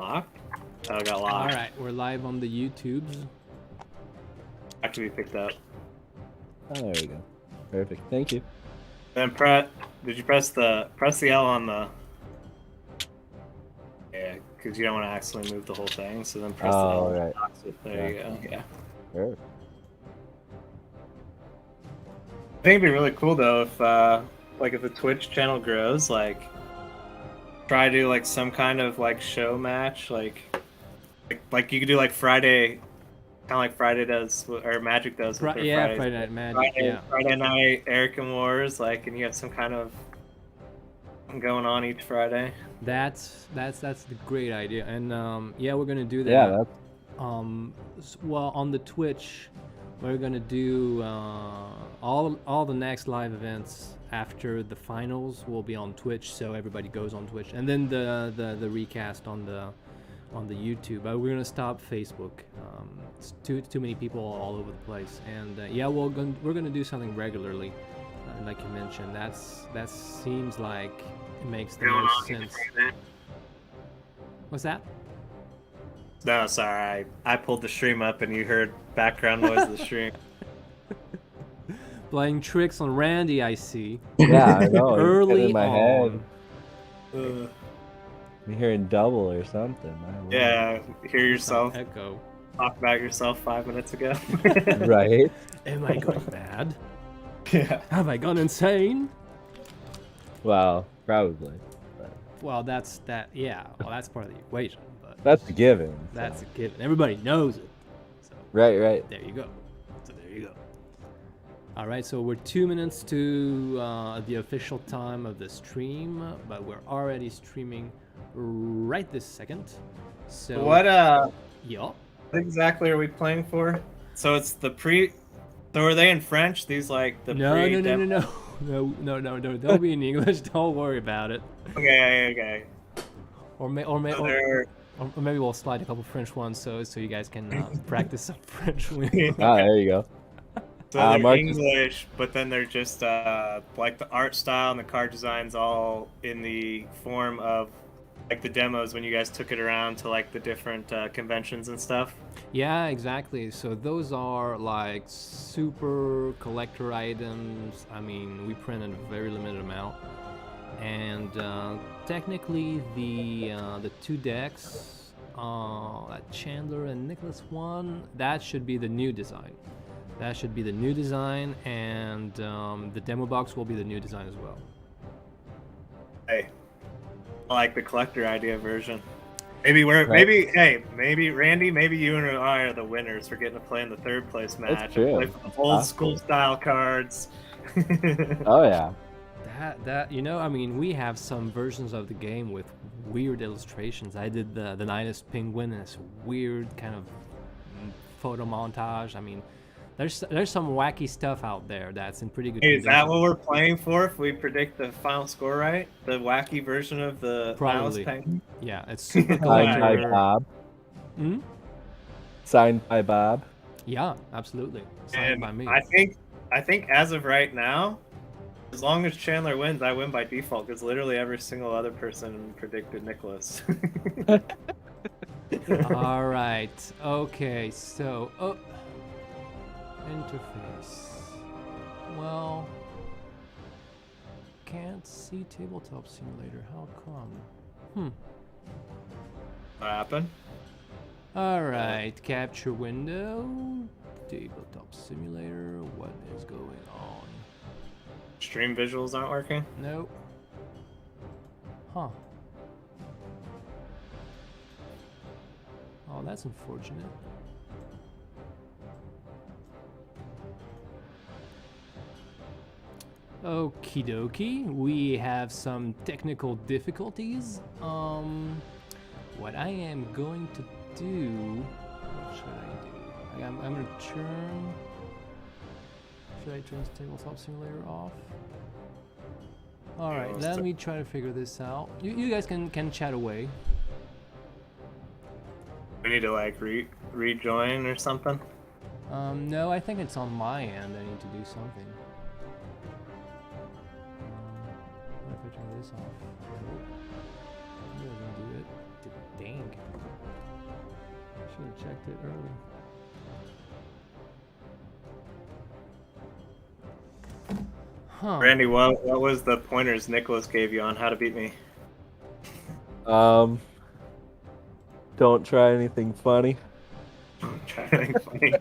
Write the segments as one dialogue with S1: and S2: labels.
S1: locked? Oh, I got locked.
S2: All right, we're live on the YouTubes.
S1: Have to be picked up.
S3: Oh, there we go. Perfect. Thank you.
S1: Then did you press the L on the? Yeah, because you don't want to accidentally move the whole thing. So then press the L.
S3: Right.
S1: There you go. Yeah.
S3: Sure.
S1: I think it'd be really cool though if like if the Twitch channel grows, like try to do like some kind of like show match, like you could do like Friday, kind of like Friday does or Magic does with their Fridays.
S2: Friday Night Magic.
S1: Friday night AracKhan Wars, like, and you have some kind of going on each Friday.
S2: That's the great idea, and yeah, we're gonna do that.
S3: Yeah, that's...
S2: well, on the Twitch, we're gonna do all the next live events after the finals will be on Twitch, so everybody goes on Twitch, and then the recast on the YouTube. But we're gonna stop Facebook. It's too many people all over the place, and yeah, we're gonna do something regularly, like you mentioned. That seems like it makes the most sense. What's that?
S1: No, sorry, I pulled the stream up and you heard background noise of the stream.
S2: Playing tricks on Randy, I see.
S3: Yeah, I know.
S2: Early
S3: in my
S2: on.
S3: head. You're hearing double or something.
S1: Yeah, hear yourself.
S2: Some echo.
S1: Talk about yourself 5 minutes ago.
S3: Right?
S2: Am I going mad?
S1: Yeah.
S2: Have I gone insane?
S3: Well, probably. But
S2: Well, that's yeah. Well, that's part of the equation. But
S3: that's a given.
S2: that's a given. Everybody knows it. So
S3: Right.
S2: there you go. So there you go. All right. So we're 2 minutes to the official time of the stream, but we're already streaming right this second. So
S1: What
S2: Yeah.
S1: what exactly are we playing for? So it's the So are they in French? These like the
S2: No. They'll be in English. Don't worry about it.
S1: Okay.
S2: Or maybe we'll slide a couple French ones so you guys can practice some French.
S3: There you go.
S1: So they're
S3: Marcus...
S1: English, but then they're just like the art style and the card designs all in the form of like the demos when you guys took it around to like the different conventions and stuff.
S2: Yeah, exactly. So those are like super collector items. I mean, we printed a very limited amount, and technically the two decks, Chandler and Nicholas one, that should be the new design. And the demo box will be the new design as well.
S1: Hey, I like the collector idea version. Maybe maybe Randy, maybe you and I are the winners for getting to play in the third place match.
S3: That's true.
S1: Play for the old school style cards.
S3: Oh yeah.
S2: That I mean, we have some versions of the game with weird illustrations. I did the Nihilus Penguin in this weird kind of photo montage. I mean, there's some wacky stuff out there that's in pretty good
S1: Hey, is
S2: condition.
S1: that what we're playing for if we predict the final score right? The wacky version of the
S2: Probably.
S1: Nihilus Penguin?
S2: Yeah, it's super
S3: Signed by
S2: collector.
S3: Bob.
S2: Hmm?
S3: Signed by Bob.
S2: Yeah, absolutely. Signed
S1: And
S2: by me.
S1: I think as of right now, as long as Chandler wins, I win by default because literally every single other person predicted Nicholas.
S2: All right. Okay. So, interface. Well, can't see tabletop simulator. How come?
S1: What happened?
S2: All right. Capture window. Tabletop simulator. What is going on?
S1: Stream visuals aren't working?
S2: Nope. Huh. Oh, that's unfortunate. Okie dokie, we have some technical difficulties. What I am going to do, what should I do? I'm gonna turn, should I turn the tabletop simulator off? Alright, let me try to figure this out. You guys can chat away.
S1: We need to like rejoin or something?
S2: No, I think it's on my end. I need to do something. What if I turn this off? Nope. It doesn't do it. Dang. Should have checked it early. Huh.
S1: Randy, what was the pointers Nicholas gave you on how to beat me?
S3: Don't try anything funny.
S1: Try anything funny.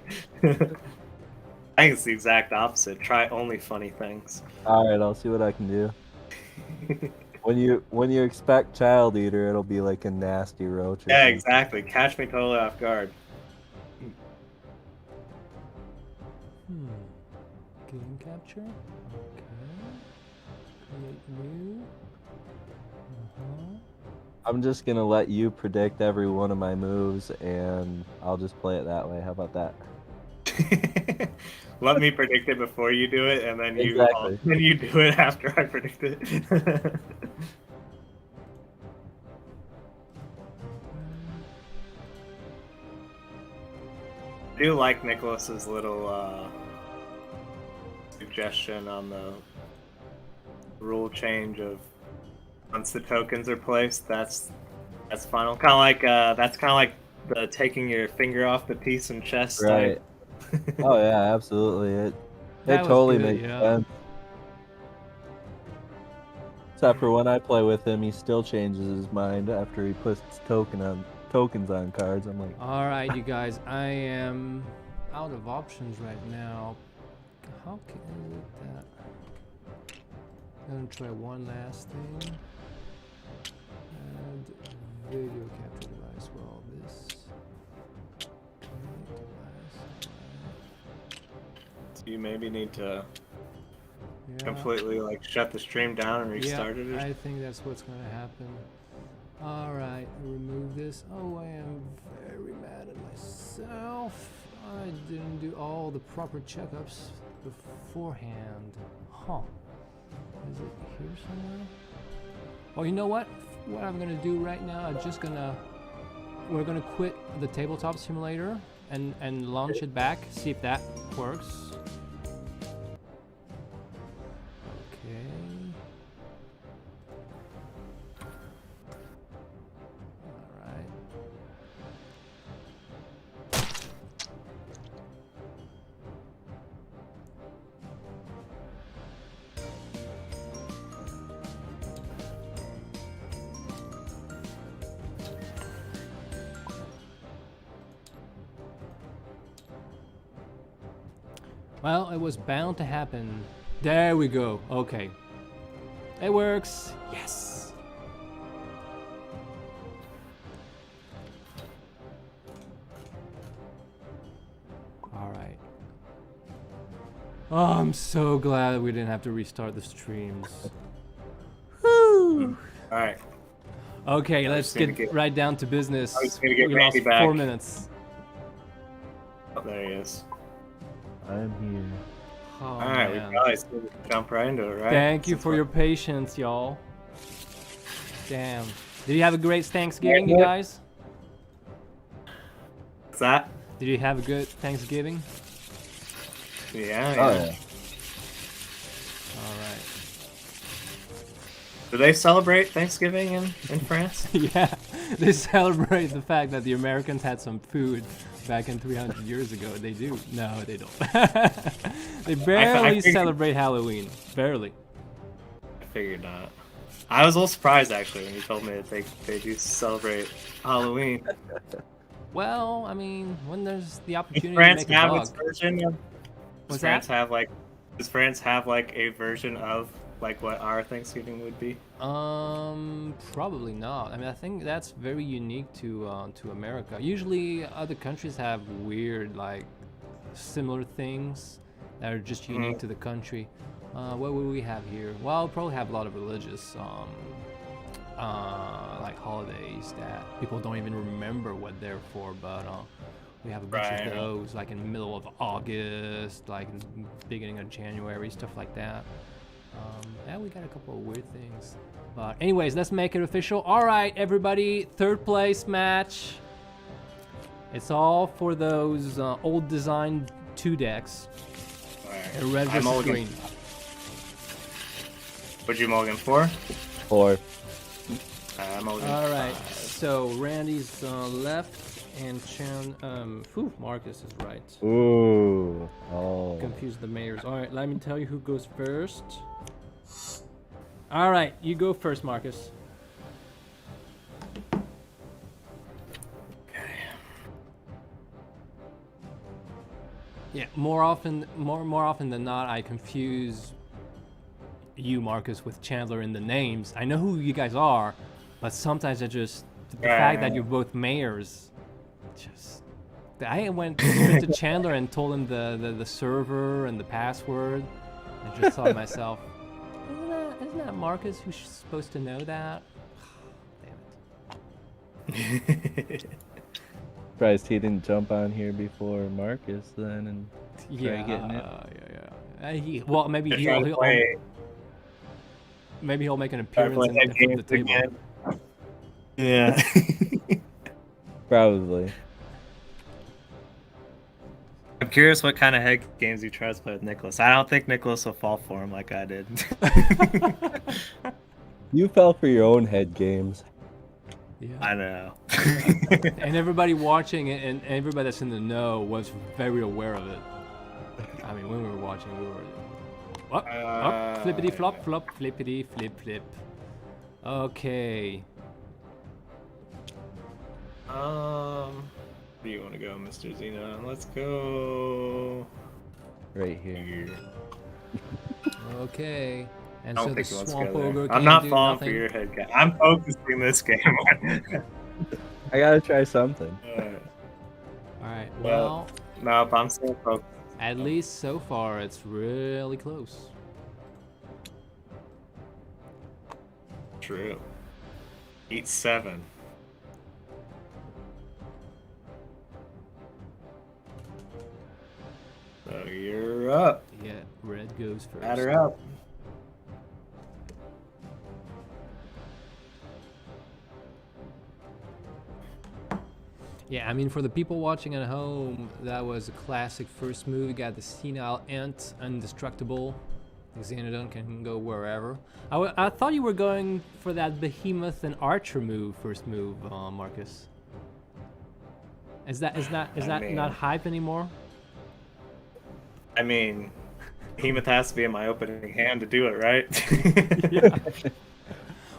S1: I think it's the exact opposite. Try only funny things.
S3: All right, I'll see what I can do. When you expect Child Eater, it'll be like a nasty roach. Or
S1: Yeah,
S3: something.
S1: exactly. Catch me totally off guard.
S2: Game capture. Okay. Create new.
S3: I'm just gonna let you predict every one of my moves, and I'll just play it that way. How about that?
S1: Let me predict it before you do it, and then
S3: Exactly.
S1: you do it after I predict it. I do like Nicholas's little suggestion on the rule change of once the tokens are placed, that's final. Kind of like that's kind of like the taking your finger off the piece and chest.
S3: Right. Oh yeah, absolutely. It
S2: That was
S3: totally
S2: good,
S3: makes
S2: yeah.
S3: sense. Except for when I play with him, he still changes his mind after he puts tokens on cards. I'm like,
S2: All right, you guys. I am out of options right now. How can I do that? I'm gonna try one last thing. And video capture device. Well, this. Okay, device.
S1: So you maybe need to
S2: Yeah.
S1: completely like shut the stream down and restart it. Or
S2: I think that's what's gonna happen. All right, remove this. Oh, I am very mad at myself. I didn't do all the proper checkups beforehand. Huh. Is it here somewhere? Oh, you know what? What I'm gonna do right now, we're gonna quit the tabletop simulator and launch it back, see if that works. Okay. Alright. Well, it was bound to happen. There we go. Okay. It works. Yes. All right. Oh, I'm so glad we didn't have to restart the streams. Whew.
S1: All right.
S2: Okay,
S1: I
S2: let's
S1: just need to
S2: get
S1: get-
S2: right down to business.
S1: I was gonna get
S2: We lost
S1: Randy back.
S2: 4 minutes.
S1: Oh, there he is.
S3: I'm here.
S2: Oh,
S1: All right, we
S2: man.
S1: probably just need to jump right into it, right?
S2: Thank you
S1: Since
S2: for
S1: we're-
S2: your patience, y'all. Damn. Did you have a great Thanksgiving, you guys?
S1: What's that?
S2: Did you have a good Thanksgiving?
S1: Yeah.
S3: Oh
S1: yeah.
S3: yeah.
S2: All right.
S1: Do they celebrate Thanksgiving in France?
S2: Yeah, they celebrate the fact that the Americans had some food back in 300 years ago. They do. No, they don't. They barely
S1: figured-
S2: celebrate Halloween. Barely.
S1: I figured not. I was a little surprised actually when you told me that they do celebrate Halloween.
S2: Well, I mean, when there's the
S1: Does
S2: opportunity to
S1: France
S2: make a
S1: have its
S2: buck.
S1: version of?
S2: What's
S1: Does France
S2: that?
S1: have like? Does France have like a version of like what our Thanksgiving would be?
S2: Probably not. I mean, I think that's very unique to America. Usually, other countries have weird, like, similar things that are just unique to the country. What would we have here? Well, we'll probably have a lot of religious, like holidays that people don't even remember what they're for, but we have a bunch
S1: Right.
S2: of those, like in the middle of August, like in the beginning of January, stuff like that. Yeah, we got a couple of weird things. But anyways, let's make it official. All right, everybody, third place match. It's all for those old design 2 decks.
S1: Alright.
S2: Red
S1: I
S2: versus
S1: mulligan.
S2: green.
S1: Would you mulligan 4?
S3: 4.
S1: I mulligan
S2: All right.
S1: 5.
S2: so Randy's left and Marcus is right.
S3: Ooh. Oh.
S2: Confuse the mayors. All right, let me tell you who goes first. All right, you go first, Marcus. Yeah, more often than not, I confuse you, Marcus, with Chandler in the names. I know who you guys are, but sometimes I just the fact that you're both mayors. Just I went straight to Chandler and told him the server and the password, and just thought to myself, isn't that Marcus who's supposed to know that? Damn it.
S3: Surprised he didn't jump on here before Marcus then and try
S2: Yeah,
S3: getting it.
S2: Well, maybe he'll make an appearance and flip the table.
S1: Again. Yeah.
S3: Probably.
S1: I'm curious what kind of head games he tries to play with Nicholas. I don't think Nicholas will fall for him like I did.
S3: You fell for your own head games.
S2: Yeah.
S1: I know.
S2: And everybody watching it and everybody that's in the know was very aware of it. I mean, when we were watching, we were up, flippity flop, flop, flippity flip flip. Okay.
S1: Where do you want to go, Mr. Xenon? Let's go
S3: Right here.
S2: Okay. And
S1: I
S2: so
S1: don't
S2: the
S1: think he wants to
S2: swamp
S1: go there.
S2: ogre
S1: I'm
S2: can
S1: not
S2: do
S1: falling
S2: nothing.
S1: for your head guy. I'm focusing this game.
S3: I gotta try something.
S2: Alright,
S1: Well,
S2: well,
S1: nope, I'm still focused.
S2: at least so far it's really close.
S1: True. Eat 7. So you're up.
S2: Yeah, red goes first.
S1: Batter up.
S2: Yeah, I mean, for the people watching at home, that was a classic first move. You got the Senile Ant, Indestructible. Xenodon can go wherever. I thought you were going for that Behemoth and Archer move, first move, Marcus. Is that not hype anymore?
S1: I mean, Behemoth has to be in my opening hand to do it, right?
S2: Yeah.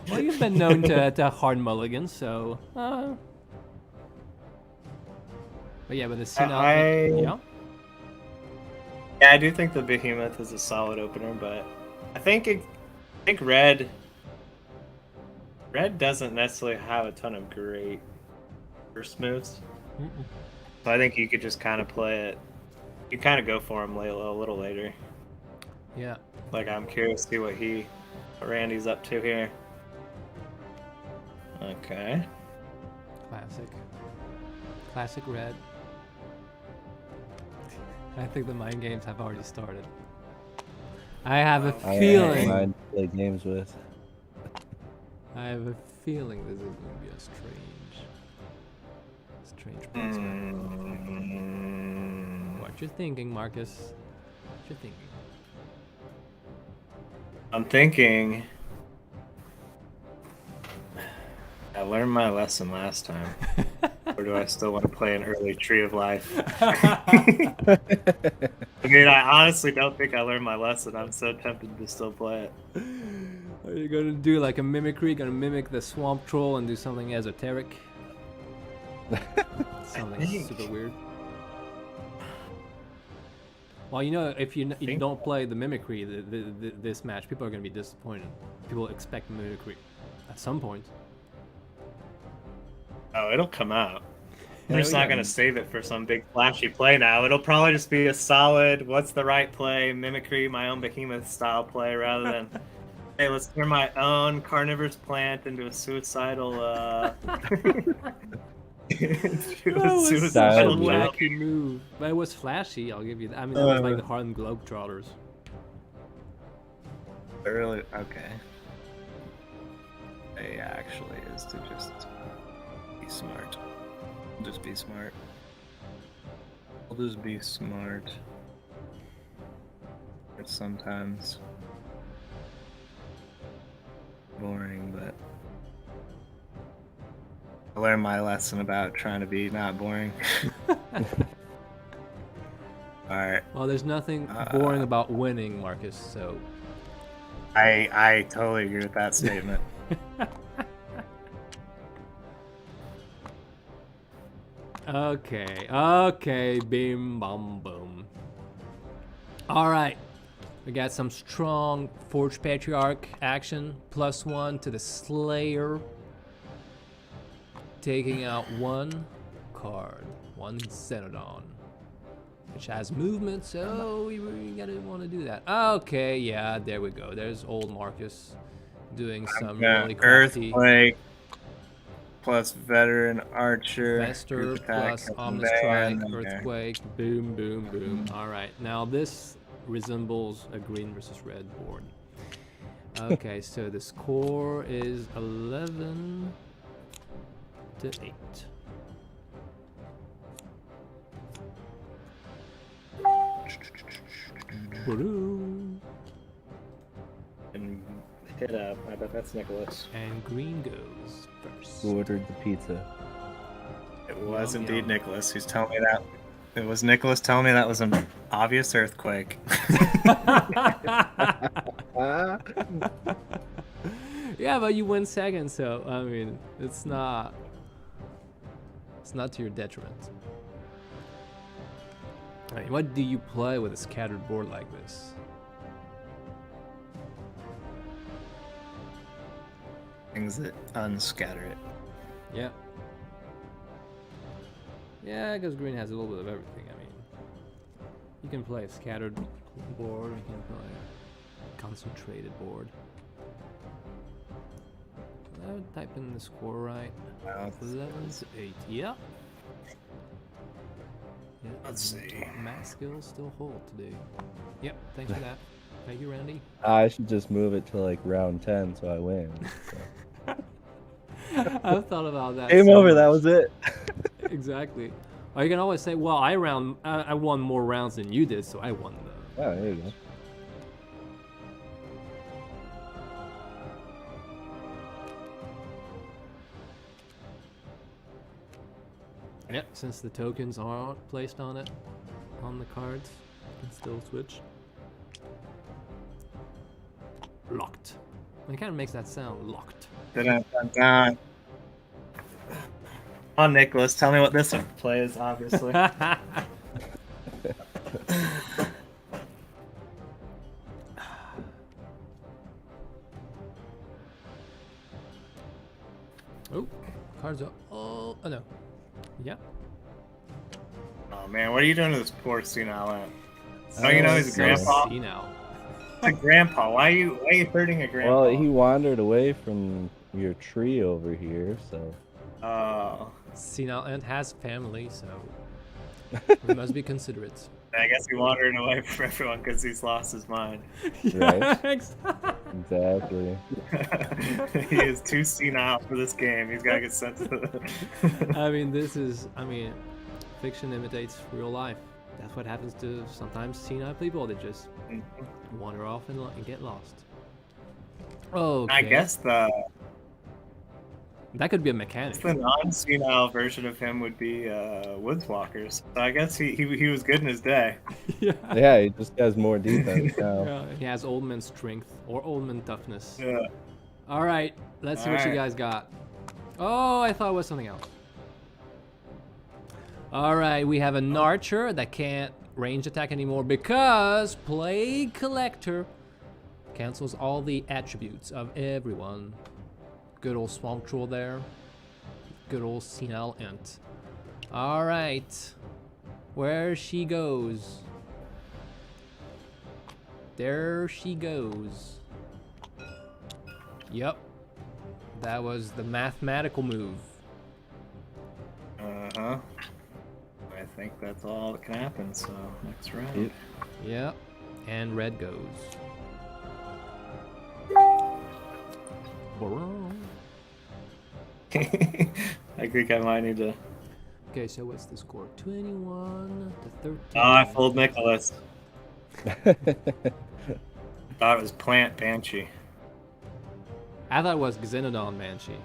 S2: Well, you've been known to hard mulligan, so. But yeah, but the Senile. Yeah.
S1: Yeah, I do think the Behemoth is a solid opener, but I think Red doesn't necessarily have a ton of great first moves. So I think you could just kind of play it. You kind of go for him a little later.
S2: Yeah.
S1: Like, I'm curious to see what Randy's up to here. Okay.
S2: Classic Red. I think the mind games have already started. I have a feeling.
S3: I play games with.
S2: I have a feeling this is going to be a strange placement. What you're thinking, Marcus? What you're thinking?
S1: I'm thinking. I learned my lesson last time. Or do I still want to play an early Tree of Life? I mean, I honestly don't think I learned my lesson. I'm so tempted to still play it.
S2: Are you gonna do like a mimicry? Gonna mimic the swamp troll and do something esoteric? Something super weird. Well, you know, if you don't play the mimicry this match, people are gonna be disappointed. People expect mimicry at some point.
S1: Oh, it'll come out. They're just not going to save it for some big flashy play now. It'll probably just be a solid, what's the right play, mimicry, my own Behemoth style play, rather than, hey, let's turn my own carnivorous plant into a suicidal,
S2: wacky move. But it was flashy, I'll give you that. I mean, that was like the Harlem Globetrotters.
S1: Really? Okay. It actually is to just be smart. Just be smart. I'll just be smart. It's sometimes boring, but I learned my lesson about trying to be not boring. Alright.
S2: Well, there's nothing boring about winning, Marcus, so...
S1: I totally agree with that statement.
S2: Okay, bim bum boom. Alright. We got some strong Forge Patriarch action. +1 to the Slayer. Taking out one card. One Xenodon. Which has movement, so we gotta want to do that. Okay, yeah, there we go. There's old Marcus doing some really crafty...
S1: Earthquake plus Veteran Archer.
S2: Vester plus Omnis Strike, Earthquake, boom, boom, boom. Alright, now this resembles a green versus red board. Okay, so the score is 11 to 8.
S1: And hit up. I bet that's Nicholas.
S2: And green goes first.
S3: Who ordered the pizza?
S1: It was
S2: Yum,
S1: indeed
S2: yum.
S1: Nicholas who's telling me that. It was Nicholas telling me that was an obvious earthquake.
S2: Yeah, but you win second, so I mean, it's not to your detriment. I mean, what do you play with a scattered board like this?
S1: Things that unscatter it.
S2: Yeah. Yeah, because green has a little bit of everything. I mean, you can play a scattered board, you can play a concentrated board. I would type in the score right. 11 to 8. Yeah. Yeah.
S1: Let's see.
S2: Math skills still hold today. Yep. Thanks for that. Thank you, Randy.
S3: I should just move it to like round 10 so I win. So.
S2: I've thought about that.
S3: Game
S2: so
S3: over.
S2: much.
S3: That was it.
S2: Exactly. Or you can always say, "Well, I won more rounds than you did, so I won them."
S3: Oh, there you go.
S2: Yep. Since the tokens aren't placed on it, on the cards, you can still switch. Locked. It kind of makes that sound, locked.
S1: Dun-dun-dun-dun. On Nicholas, tell me what this play is, obviously.
S2: Oh, cards are all... Oh, no. Yep.
S1: Oh man, what are you doing to this poor senile ant? Oh, you know he's a
S2: So
S1: grandpa.
S2: senile.
S1: He's a grandpa. Why are you hurting a grandpa?
S3: Well, he wandered away from your tree over here, so.
S1: Oh,
S2: Senile Ant has family, so we must be considerate.
S1: I guess he wandered away from everyone because he's lost his mind.
S3: Right.
S2: Exactly.
S3: Exactly.
S1: He is too senile for this game. He's got to get sent to the...
S2: I mean, fiction imitates real life. That's what happens to sometimes senile people. They just wander off and get lost. Okay.
S1: I guess
S2: that could be a mechanic.
S1: the non-senile version of him would be Woodswalkers. So I guess he was good in his day.
S2: Yeah.
S3: Yeah, he just has more defense now.
S2: Yeah, he has old man strength or old man toughness.
S1: Yeah.
S2: All right, let's see what you guys got. Oh, I thought it was something else. All right, we have an archer that can't range attack anymore because Plague Collector cancels all the attributes of everyone. Good old Swamp Troll there. Good old Senile Ant. All right, where she goes. There she goes. Yep. That was the mathematical move.
S1: Uh-huh. I think that's all that can happen, so next round.
S3: Yep.
S2: Yep. And red goes.
S1: I think I might need to...
S2: Okay, so what's the score? 21 to 13.
S1: Oh, I fooled Nicholas. Thought it was Plant Banshee.
S2: I thought it was Xenodon Banshee.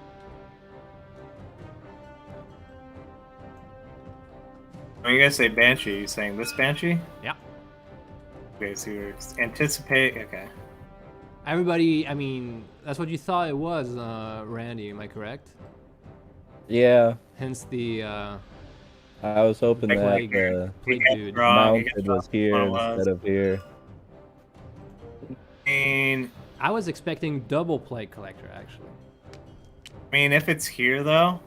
S1: When you guys say Banshee, you saying this Banshee?
S2: Yeah.
S1: Okay, so you're anticipating. Okay.
S2: Everybody, I mean, that's what you thought it was, Randy. Am I correct?
S3: Yeah,
S2: Hence the
S3: I was hoping
S1: Like,
S3: that
S2: plague,
S3: the
S2: plague dude.
S1: Wrong. You
S3: mounted
S1: got
S3: was here
S1: what it was.
S3: instead of here.
S2: I was expecting double plague collector actually.
S1: I mean, if it's here though,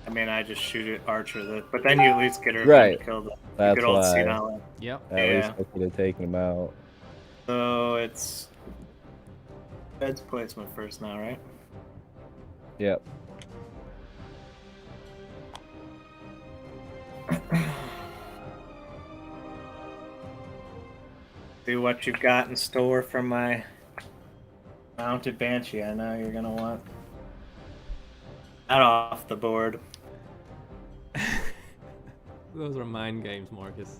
S1: I mean, I just shoot it archer, but then you at least get her
S3: Right.
S1: to kill the
S3: That's
S1: good old
S3: why.
S1: senile.
S2: Yep.
S3: At
S1: Yeah.
S3: least I could have taken him out.
S1: So it's Bed's placement first now, right?
S3: Yep.
S1: See what you've got in store for my mounted Banshee. I know you're gonna want that off the board.
S2: Those are mind games, Marcus.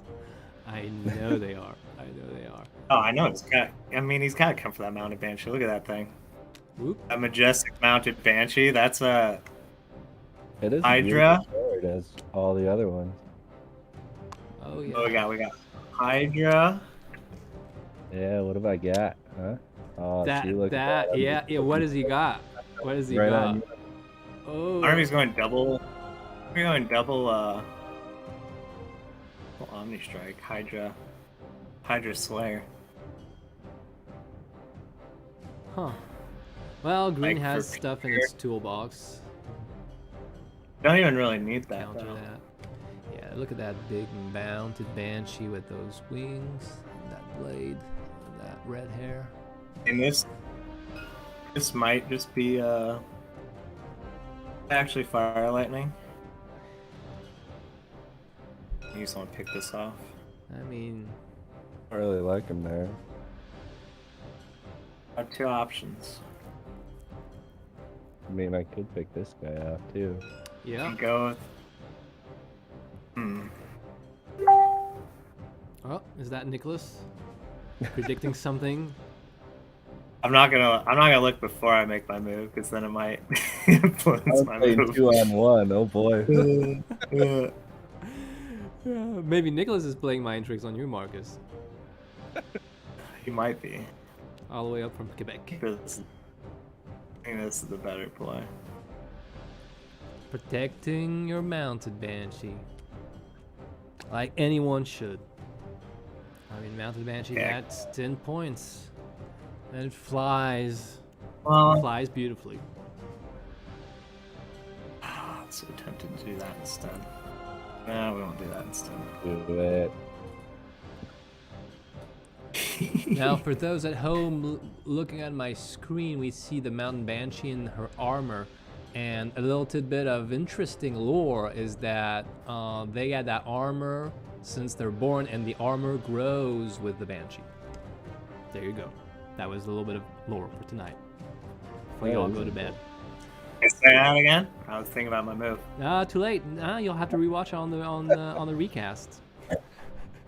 S2: I know they are. I know they are.
S1: Oh, I know it's got. I mean, he's got to come for that mounted Banshee. Look at that thing.
S2: Whoop.
S1: That majestic mounted Banshee. That's a
S3: It is a
S1: Hydra.
S3: beautiful sword as all the other ones.
S2: Oh yeah.
S1: Oh, we got Hydra.
S3: Yeah, what have I got? Huh? Oh,
S2: that
S3: see, look at that.
S2: yeah. What has he got? What has he
S3: Right
S2: got?
S3: on you.
S2: Oh.
S1: Army's going double. We're going double. Omni Strike, Hydra Slayer.
S2: Huh. Well, green
S1: Like,
S2: has
S1: for
S2: stuff in
S1: sure.
S2: its toolbox.
S1: Don't even really need that.
S2: Counter
S1: Though.
S2: that. Yeah, look at that big mounted Banshee with those wings, and that blade, and that red hair.
S1: And this might just be actually Fire Lightning. You just want to pick this off.
S2: I mean,
S3: I really like him there.
S1: I have two options.
S3: I mean, I could pick this guy off too.
S2: yeah.
S1: And go with.
S2: Oh, is that Nicholas predicting something?
S1: I'm not gonna look before I make my move because then it might influence
S3: I was
S1: my
S3: playing
S1: move.
S3: 2-on-1. Oh boy.
S2: Maybe Nicholas is playing mind tricks on you, Marcus.
S1: He might be.
S2: All the way up from Quebec.
S1: Because I think this is the better play.
S2: Protecting your mounted Banshee. Like anyone should. I mean, mounted Banshee,
S1: Yeah.
S2: that's 10 points. And it flies.
S1: Well,
S2: Flies beautifully.
S1: I'm so tempted to do that instead. No, we won't do that instead.
S3: Do it.
S2: Now, for those at home looking at my screen, we see the mountain Banshee in her armor. And a little tidbit of interesting lore is that they had that armor since they're born, and the armor grows with the Banshee. There you go. That was a little bit of lore for tonight. Before you all go to bed.
S1: Say that again? I was thinking about my move.
S2: Too late. You'll have to rewatch on the recast.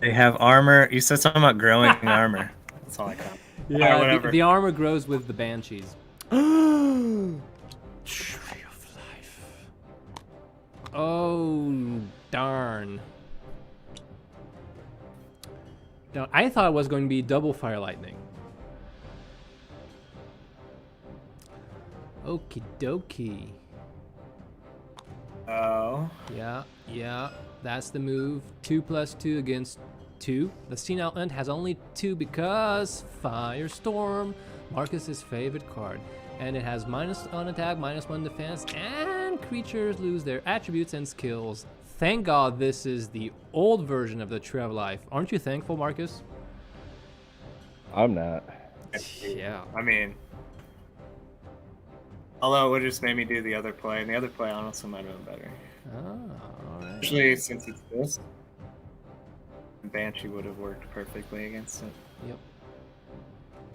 S1: They have armor. You said something about growing armor. That's all I got.
S2: Yeah,
S1: whatever.
S2: the armor grows with the Banshees. Tree of life. Oh, darn. Now, I thought it was going to be double Fire Lightning. Okie dokie.
S1: Oh.
S2: Yeah, that's the move. 2+2 against 2. The Senile Ent has only 2 because Firestorm, Marcus's favorite card. And it has -1 attack, -1 defense, and creatures lose their attributes and skills. Thank God this is the old version of the Tree of Life. Aren't you thankful, Marcus?
S3: I'm not.
S2: Yeah.
S1: I mean, although it would just made me do the other play, and the other play honestly might have been better.
S2: Oh, alright.
S1: Especially since it's this. Banshee would have worked perfectly against it.
S2: Yep.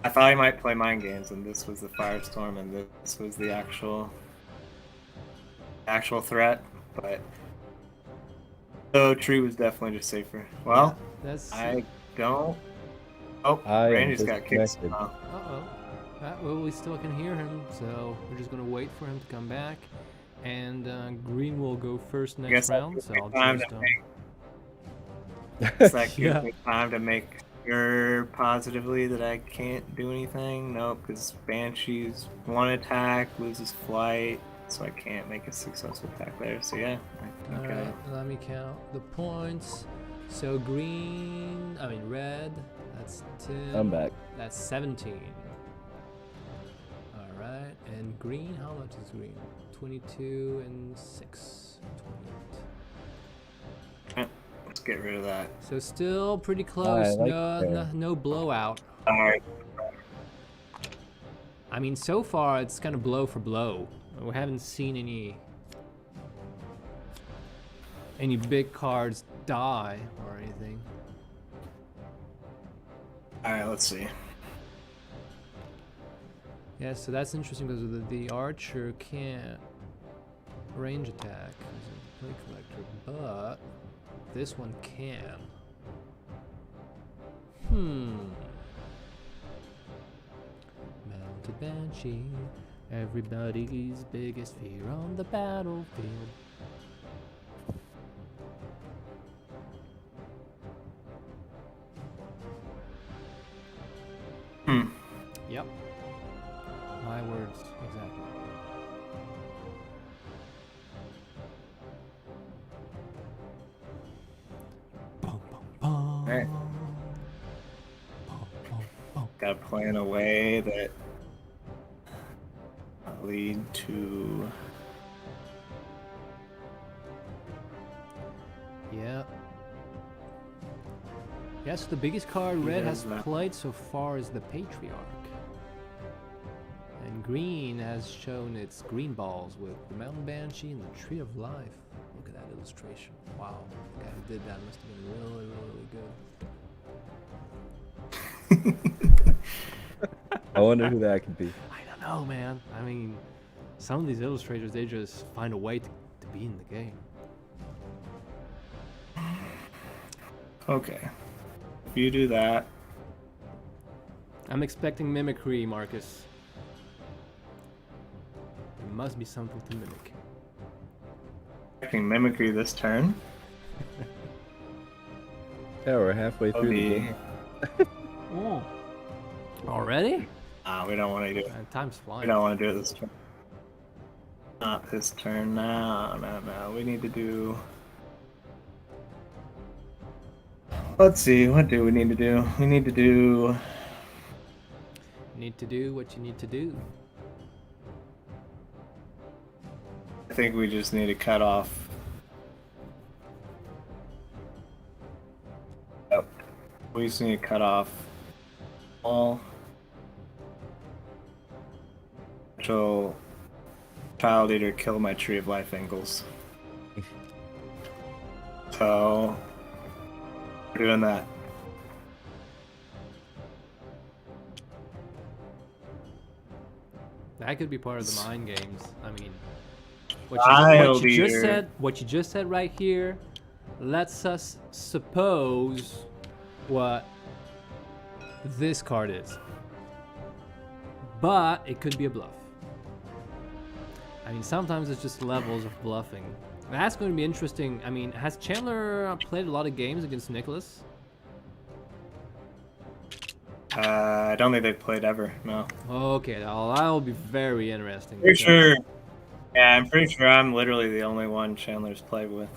S1: I thought he might play mind games, and this was the Firestorm, and this was the actual threat. But so Tree was definitely just safer. Well,
S2: That's.
S1: I don't. Oh,
S3: I am
S1: Randy's got kicks.
S3: disconnected.
S2: Uh-oh. Well, we still can hear him, so we're just gonna wait for him to come back. And green will go first
S1: I
S2: next
S1: guess
S2: round,
S1: that's
S2: so
S1: a
S2: I'll
S1: good time
S2: choose
S1: to
S2: stone.
S1: Does that give
S2: Yeah.
S1: me time to make sure positively that I can't do anything? Nope, because Banshee's one attack, loses flight, so I can't make a successful attack there. So yeah, I think
S2: Alright, let me count the points. So green, I mean red, that's 10.
S3: I'm back.
S2: That's 17. Alright, and green, how much is green? 22 and 6. 28.
S1: let's get rid of that.
S2: So still pretty close.
S3: like
S2: No blowout.
S1: Alright,
S2: I mean, so far it's kind of blow for blow. We haven't seen any big cards die or anything.
S1: alright, let's see.
S2: Yeah, so that's interesting because the archer can't range attack using the plate collector, but this one can. Mounted Banshee, everybody's biggest fear on the battlefield. Yep. My words, exactly. Bum, bum, bum.
S1: Alright.
S2: Bum, bum, bum.
S1: Gotta plan a way that lead to
S2: Yeah. Yes, the biggest card red has
S1: that.
S2: played so far is the Patriarch. And green has shown its green balls with the Mountain Banshee and the Tree of Life. Look at that illustration. Wow, the guy who did that must have been really, really good.
S3: I wonder who that could be.
S2: I don't know, man. I mean, some of these illustrators, they just find a way to be in the game.
S1: okay. If you do that,
S2: I'm expecting mimicry, Marcus. There must be something to mimic.
S1: I can mimicry this turn.
S3: Yeah, we're halfway through the game.
S2: Oh. Already?
S1: We don't want to do it.
S2: Time's
S1: We
S2: flying.
S1: don't want to do it this turn. Not this turn. No. We need to do. Let's see. What do we need to do? We need to do.
S2: You need to do what you need to do.
S1: I think we just need to cut off. Oh, we just need to cut off all potential child eater kill my tree of life angles. So we're doing that.
S2: That could be part of the mind games. I mean, what
S1: Child
S2: you just
S1: eater.
S2: said, what you just said right here, lets us suppose what this card is. But it could be a bluff. I mean, sometimes it's just levels of bluffing. That's going to be interesting. I mean, has Chandler played a lot of games against Nicholas?
S1: I don't think they've played ever. No.
S2: Okay, that'll be very interesting.
S1: Pretty
S2: because-
S1: sure. Yeah, I'm pretty sure I'm literally the only one Chandler's played with.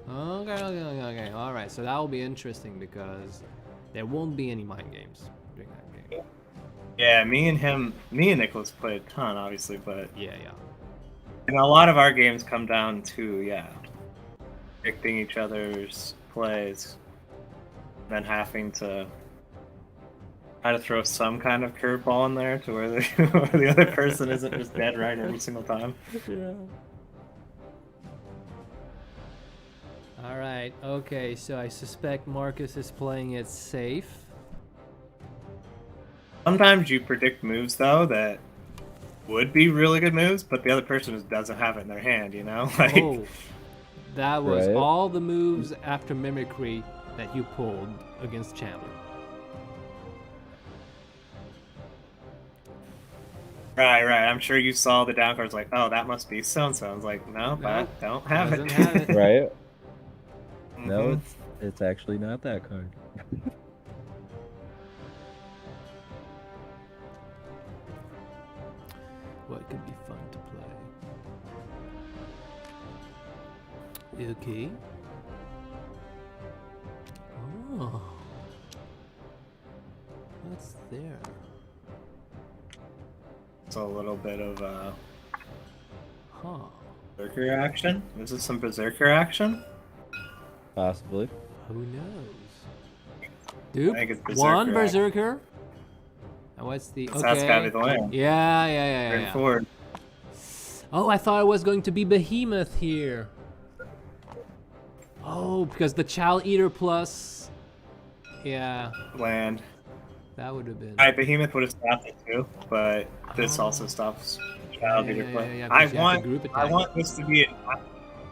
S2: Okay. All right, so that will be interesting because there won't be any mind games during that game.
S1: Yeah, me and Nicholas played a ton, obviously, but
S2: Yeah.
S1: and a lot of our games come down to predicting each other's plays, then having to try to throw some kind of curveball in there to where the other person isn't just dead right every single time.
S2: Yeah. All right. Okay. So I suspect Marcus is playing it safe.
S1: Sometimes you predict moves though that would be really good moves, but the other person just doesn't have it in their hand. You know, like
S2: Oh, that was
S3: Right.
S2: all the moves after mimicry that you pulled against Chandler.
S1: Right, right. I'm sure you saw the down cards like, oh, that must be so-and-so. I was like, no, I
S2: Nope,
S1: don't have
S2: doesn't
S1: it.
S2: have it.
S3: Right? No,
S1: Mhm.
S3: it's actually not that card.
S2: What could be fun to play? Okay. Oh. What's there?
S1: It's a little bit of
S2: Huh.
S1: berserker action. Is this some berserker action?
S3: Possibly.
S2: Who knows? Dude,
S1: I think it's
S2: one
S1: Berserker
S2: berserker. And what's the okay?
S1: That's gotta be the land.
S2: Yeah.
S1: Turn forward.
S2: Oh, I thought it was going to be Behemoth here. Oh, because the Child Eater plus. Yeah,
S1: Land.
S2: that would have been.
S1: Alright, Behemoth would have stopped it too, but this
S2: Oh.
S1: also stops Child Eater play.
S2: Yeah,
S1: I
S2: because you have to group
S1: I
S2: attack.
S1: want this to be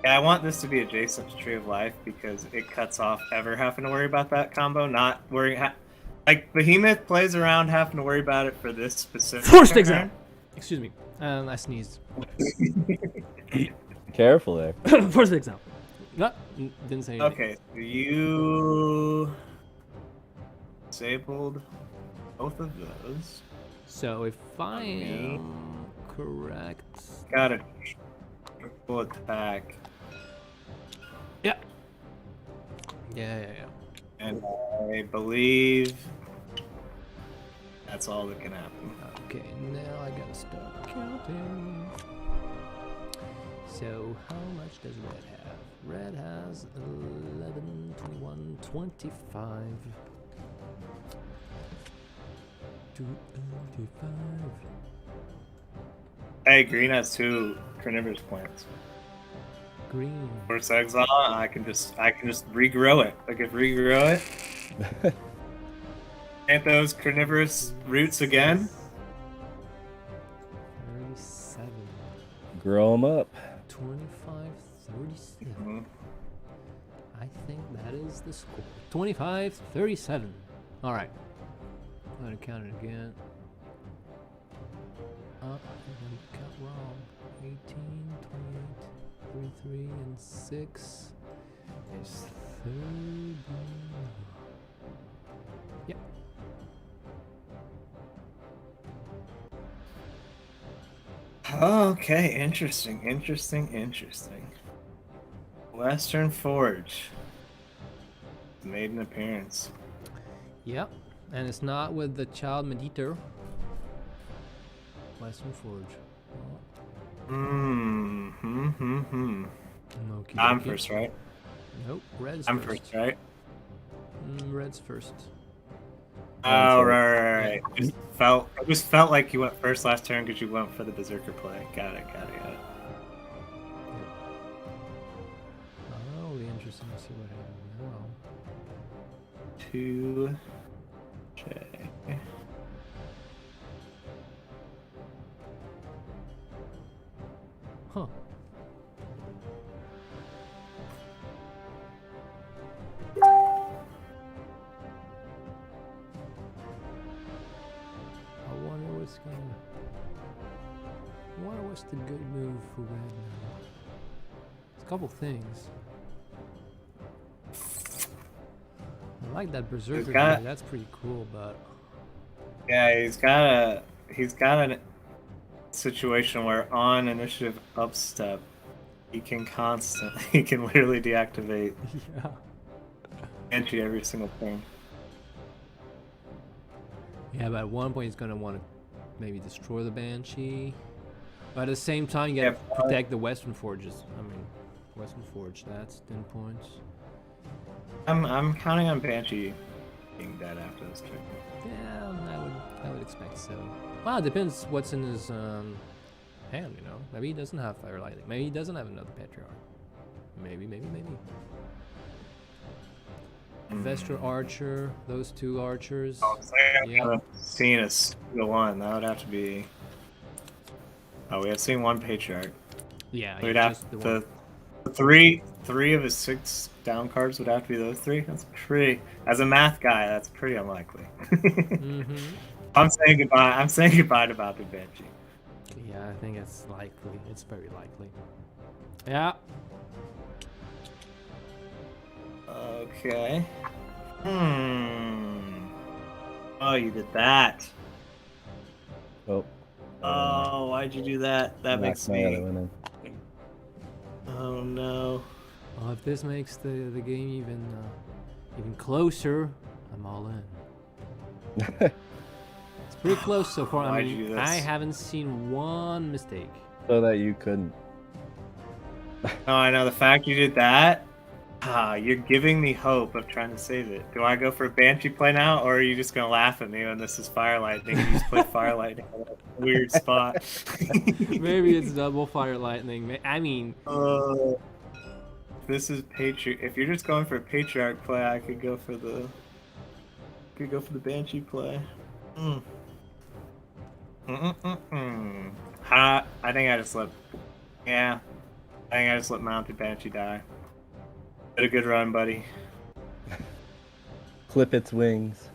S1: I want this to be adjacent to Tree of Life because it cuts off ever having to worry about that combo. Not worrying like Behemoth plays around having to worry about it for this specific
S2: First
S1: turn.
S2: exam. Excuse me. I sneezed.
S3: Careful there.
S2: First exam. No, didn't say anything.
S1: Okay, so you disabled both of those.
S2: So if I
S1: Okay.
S2: am correct.
S1: Got a triple attack,
S2: Yeah.
S1: and I believe that's all that can happen.
S2: Okay, now I gotta start counting. So how much does red have? Red has 11, 21, 25. 25.
S1: Hey, green has 2 carnivorous plants.
S2: Green.
S1: Force Exile, I can just regrow it. I can regrow it. Plant those carnivorous roots again.
S2: 37.
S3: Grow them up.
S2: 25, 37.
S1: Mhm.
S2: I think that is the score. 25, 37. Alright. I'm gonna count it again. I count wrong. 18, 28, 33, and 6 is 30. Yep.
S1: Okay, interesting. Western Forge made an appearance.
S2: Yep. And it's not with the Child Mediter. Western Forge. Okie
S1: I'm
S2: dokie.
S1: first, right?
S2: Nope. Red's
S1: I'm
S2: first.
S1: first, right?
S2: Red's first.
S1: Oh, right. It just felt like you went first last turn because you went for the Berserker play. Got it.
S2: Oh, it'll be interesting to see what happens now.
S1: 2J.
S2: Huh. What's the good move for red now? It's a couple things. I like that Berserker guy, that's pretty cool, but
S1: yeah, he's got a situation where on initiative upstep he can literally deactivate
S2: yeah.
S1: entry every single turn.
S2: Yeah, but at one point he's gonna want to maybe destroy the Banshee. But at the same time, you gotta protect the Western Forges. I mean, Western Forge, that's 10 points.
S1: I'm counting on Banshee being dead after this turn.
S2: Yeah, I would expect so. Well, it depends what's in his hand, you know. Maybe he doesn't have Fire Lightning. Maybe he doesn't have another Patriarch. Maybe. Vestra Archer, those two archers.
S1: Oh, so I haven't seen a single one. That would have to be. Oh, we have seen one Patriarch.
S2: Yeah,
S1: We'd have the three of his 6 down cards would have to be those 3. That's pretty. As a math guy, that's pretty unlikely.
S2: Mm-hmm.
S1: I'm saying goodbye to Bob Banshee.
S2: Yeah, I think it's likely. It's very likely. Yeah.
S1: Okay. Oh, you did that.
S3: Oh.
S1: Oh, why'd you do that? That makes
S3: knocked my other
S1: me.
S3: one
S1: Oh no.
S2: Well, if this makes the game even closer, I'm all in.
S3: in.
S2: It's pretty close so far. I
S1: Why'd you do
S2: mean,
S1: this?
S2: I haven't seen one mistake.
S3: So that you couldn't.
S1: Oh, I know. The fact you did that, you're giving me hope of trying to save it. Do I go for a Banshee play now, or are you just gonna laugh at me when this is Fire Lightning? You just play Fire Lightning in a weird spot.
S2: Maybe it's double fire lightning. I mean,
S1: This is Patriarch. If you're just going for a Patriarch play, I could go for the Banshee play. I think I just let. Yeah, I think I just let Mounted Banshee die. Did a good run, buddy.
S3: Clip its wings.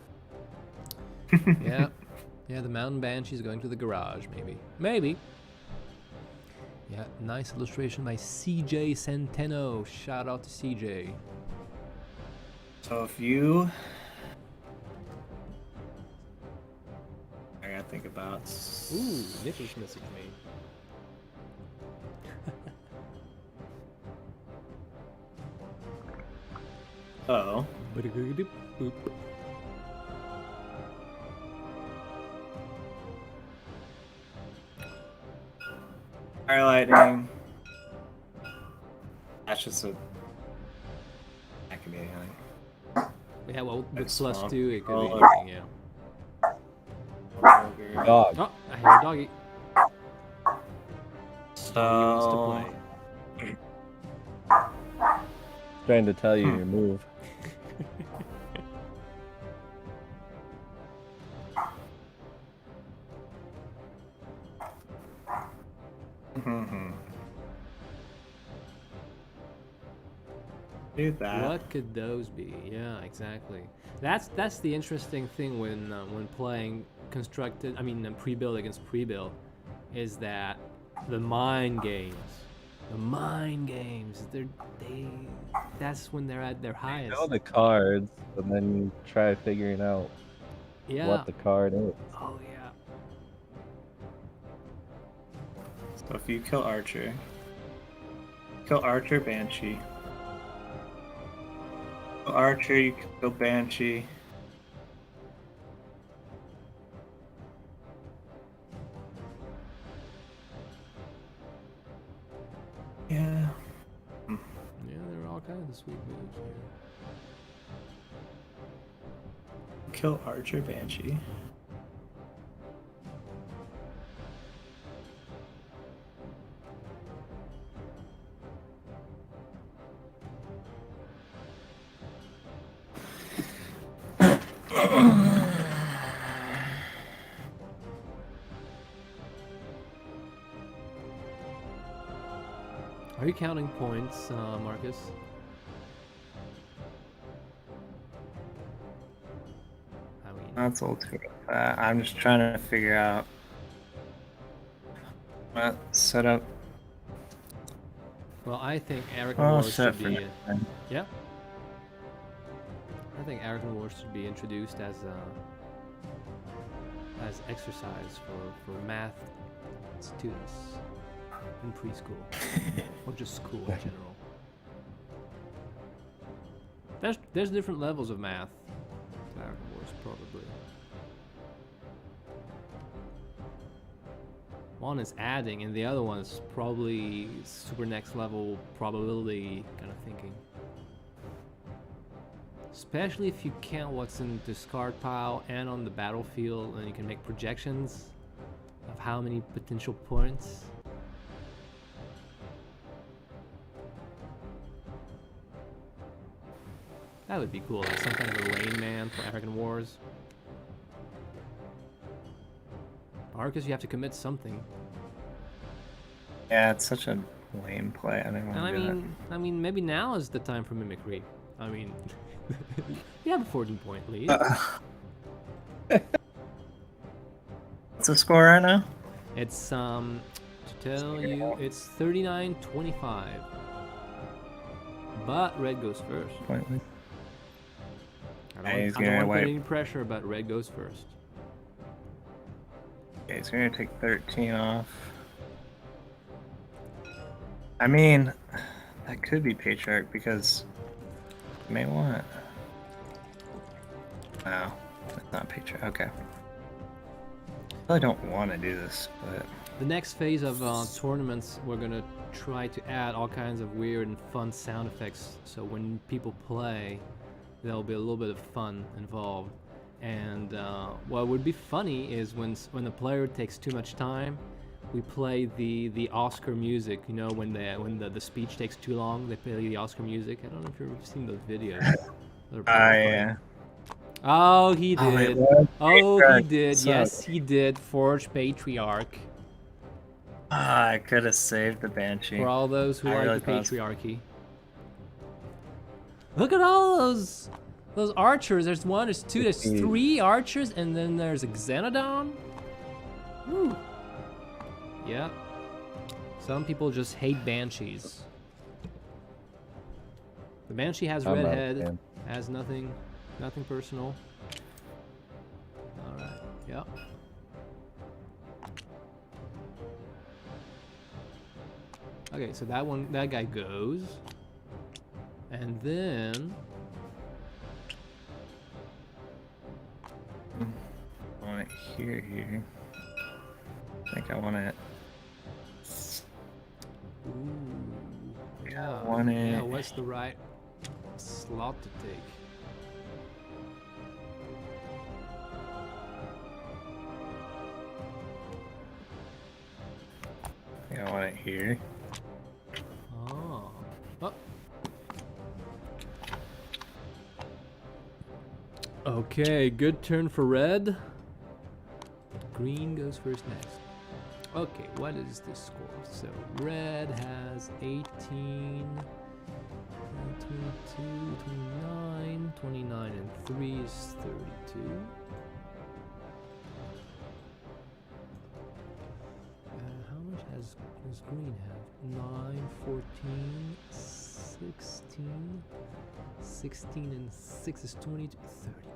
S2: yeah. Yeah, the mountain banshee's going to the garage, maybe. Yeah, nice illustration by CJ Centeno. Shout out to CJ.
S1: So if you, I gotta think about.
S2: Ooh, Nicholas messaged me.
S1: Oh.
S2: Boop.
S1: Fire Lightning. That's just a. That could be anything.
S2: Yeah, well, with
S1: That's
S2: plus
S1: small.
S2: 2, it could be
S1: Oh.
S2: anything, yeah.
S3: Dog.
S2: Oh, I hear a doggy.
S1: So.
S2: Doggy wants to play.
S3: Trying to tell you your move.
S1: Do that.
S2: What could those be? Yeah, exactly. That's the interesting thing when playing constructed. I mean, pre-build against pre-build, is that the mind games. That's when they're at their
S3: You
S2: highest.
S3: know the cards, and then you try figuring out
S2: Yeah.
S3: what the card is.
S2: Oh yeah.
S1: So if you kill Archer, Banshee. Kill Archer, you kill Banshee. Yeah.
S2: Yeah, there are all kinds of sweet moves here.
S1: Kill Archer, Banshee.
S2: Are you counting points, Marcus? I mean,
S1: That's all too. I'm just trying to figure out what setup.
S2: well, I think AracKhan
S1: Oh,
S2: Wars
S1: set
S2: should
S1: for
S2: be.
S1: next time.
S2: Yeah. I think AracKhan Wars should be introduced as exercise for math students in preschool or just school in general. There's different levels of math to AracKhan Wars, probably. One is adding, and the other one is probably super next level probability kind of thinking. Especially if you count what's in the discard pile and on the battlefield, and you can make projections of how many potential points. That would be cool, like some kind of a Rain Man for AracKhan Wars. Marcus, you have to commit something.
S1: Yeah, it's such a lame play. I don't
S2: And
S1: want to do
S2: I mean, maybe now is the time for mimicry. I mean, you have a 14-point lead.
S1: What's the score right now?
S2: It's to tell you, it's 39-25. But red goes first.
S3: Pointless.
S2: I don't want to put any pressure, but red goes first.
S1: Okay, he's gonna take 13 off. I mean, that could be Patriarch because you may want. No, it's not Patriarch. Okay. I really don't want to do this, but
S2: The next phase of tournaments, we're gonna try to add all kinds of weird and fun sound effects. So when people play, there'll be a little bit of fun involved. And what would be funny is when the player takes too much time, we play the Oscar music. You know, when the speech takes too long, they play the Oscar music. I don't know if you've seen those videos.
S1: yeah.
S2: Oh, he did. Oh, he did.
S1: So
S2: Yes, he did. Forge Patriarch.
S1: I could have saved the Banshee.
S2: For all those who
S1: I
S2: like
S1: really
S2: the
S1: thought-
S2: patriarchy. Look at all those archers. There's one, there's two, there's three archers, and then there's a Xenodon. Woo. Yep. Some people just hate banshees. The banshee has red head, has nothing personal. All right. Yep. Okay, so that guy goes, and then
S1: I want it here. I think I want it.
S2: ooh,
S1: I want it.
S2: yeah, what's the right slot to take?
S1: I think I want it here.
S2: Oh. Oh. Okay, good turn for red. Green goes first next. Okay, what is the score? So red has 18, 22, 29, 29 and 3 is 32. How much does green have? 9, 14, 16, 16 and 6 is 22, 30.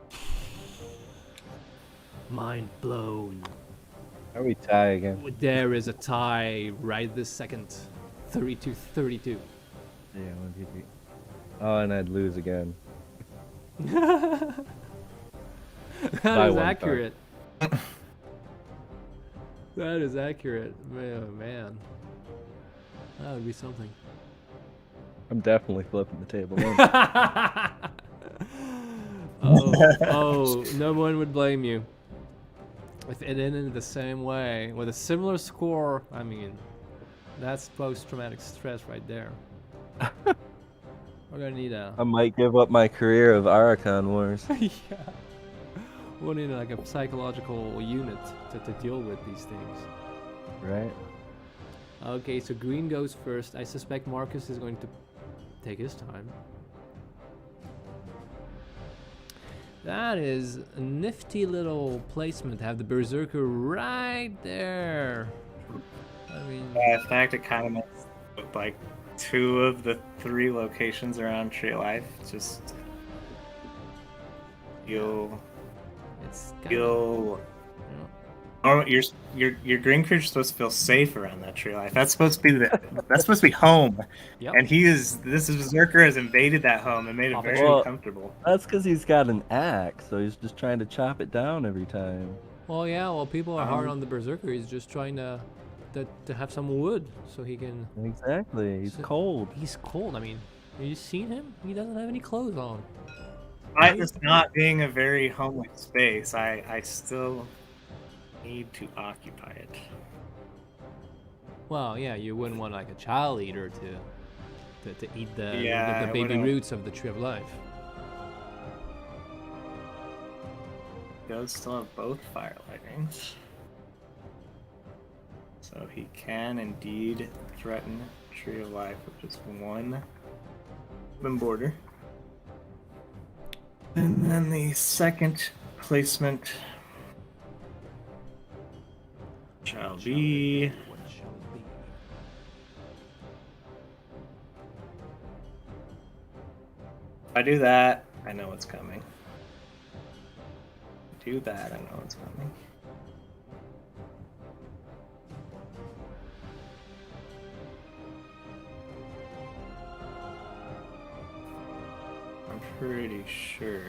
S2: Mind blown.
S3: Are we tie again?
S2: There is a tie right this second. 32-32.
S3: Yeah, 1, 2, 3. Oh, and I'd lose again.
S2: That
S3: By
S2: is
S3: one
S2: accurate. That is accurate. Man, man. That would be something.
S3: I'm definitely flipping the table.
S2: oh, no one would blame you. If it ended the same way, with a similar score, I mean, that's post-traumatic stress right there. We're gonna need a...
S3: I might give up my career of AracKhan Wars.
S2: yeah. We'll need like a psychological unit to deal with these things.
S3: Right?
S2: Okay, so green goes first. I suspect Marcus is going to take his time. That is a nifty little placement to have the Berserker right there. I mean...
S1: Yeah, in fact, it kind of makes like 2 of the 3 locations around Tree Life. Just you'll your green creature's supposed to feel safe around that Tree Life. That's supposed to be that's supposed to be home.
S2: Yep.
S1: And this Berserker has invaded that home and made it very uncomfortable.
S3: That's because he's got an axe, so he's just trying to chop it down every time.
S2: Well, yeah, well, people are hard on the Berserker. He's just trying to have some wood so he can...
S3: Exactly. He's cold.
S2: He's cold. I mean, have you seen him? He doesn't have any clothes on.
S1: Despite this not being a very homely space, I still need to occupy it.
S2: Well, yeah, you wouldn't want like a child eater to eat the baby
S1: wouldn't.
S2: roots of the Tree of Life.
S1: Does still have both fire lightnings. So he can indeed threaten Tree of Life with just 1 open border. And then the second placement shall shall be.
S2: What shall be?
S1: If I do that, I know what's coming. Do that, I know what's coming. I'm pretty sure.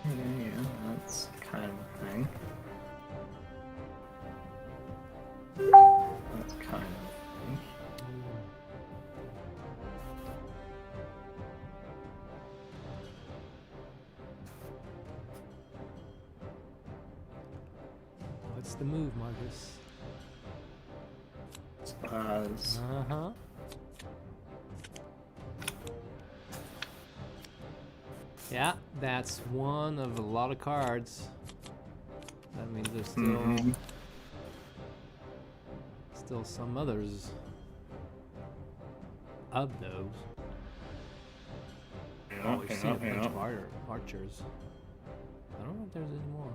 S1: Yeah, that's kind of a thing. That's kind of a thing.
S2: What's the move, Marcus?
S1: Spas.
S2: Uh-huh. Yeah, that's one of a lot of cards. That means there's still some others of those. Oh, we've seen a bunch of archers. I don't know if there's any more.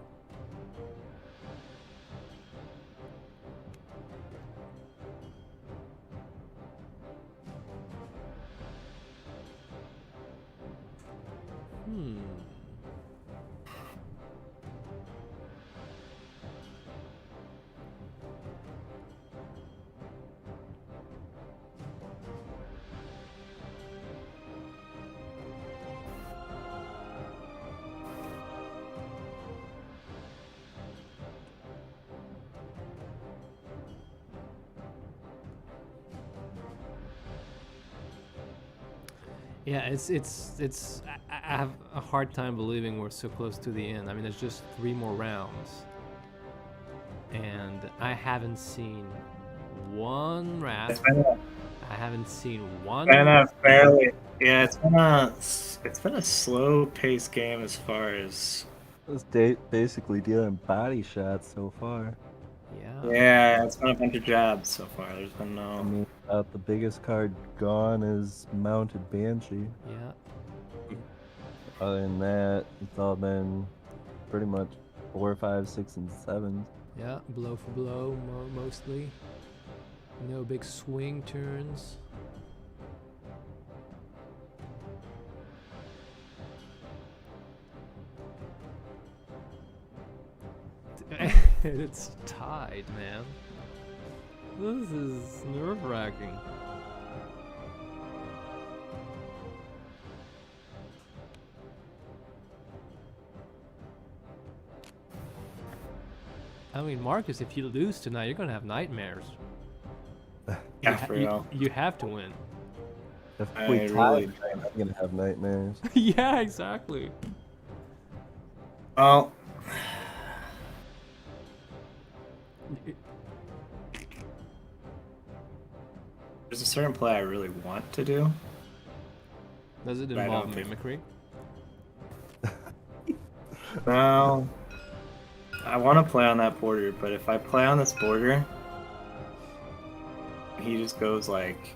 S2: Yeah, I have a hard time believing we're so close to the end. I mean, there's just 3 more rounds. And I haven't seen one rat. I haven't seen one.
S1: It's been a fairly, yeah, it's been a slow-paced game as far as.
S3: It's basically dealing body shots so far.
S2: Yeah.
S1: Yeah, it's been a bunch of jabs so far. There's been
S3: I
S1: no.
S3: mean, about the biggest card gone is Mounted Banshee.
S2: Yeah.
S3: Other than that, it's all been pretty much 4, 5, 6, and 7.
S2: Yeah, blow for blow, mostly. No big swing turns. It's tied, man. This is nerve-wracking. I mean, Marcus, if you lose tonight, you're gonna have nightmares.
S1: Yeah, for real.
S2: You have to win.
S3: If
S1: I
S3: we tie,
S1: really-
S3: I'm gonna have nightmares.
S2: Yeah, exactly.
S1: Well, there's a certain play I really want to do.
S2: Does it
S1: I
S2: involve
S1: don't think-
S2: mimicry?
S1: No. I want to play on that border, but if I play on this border, he just goes like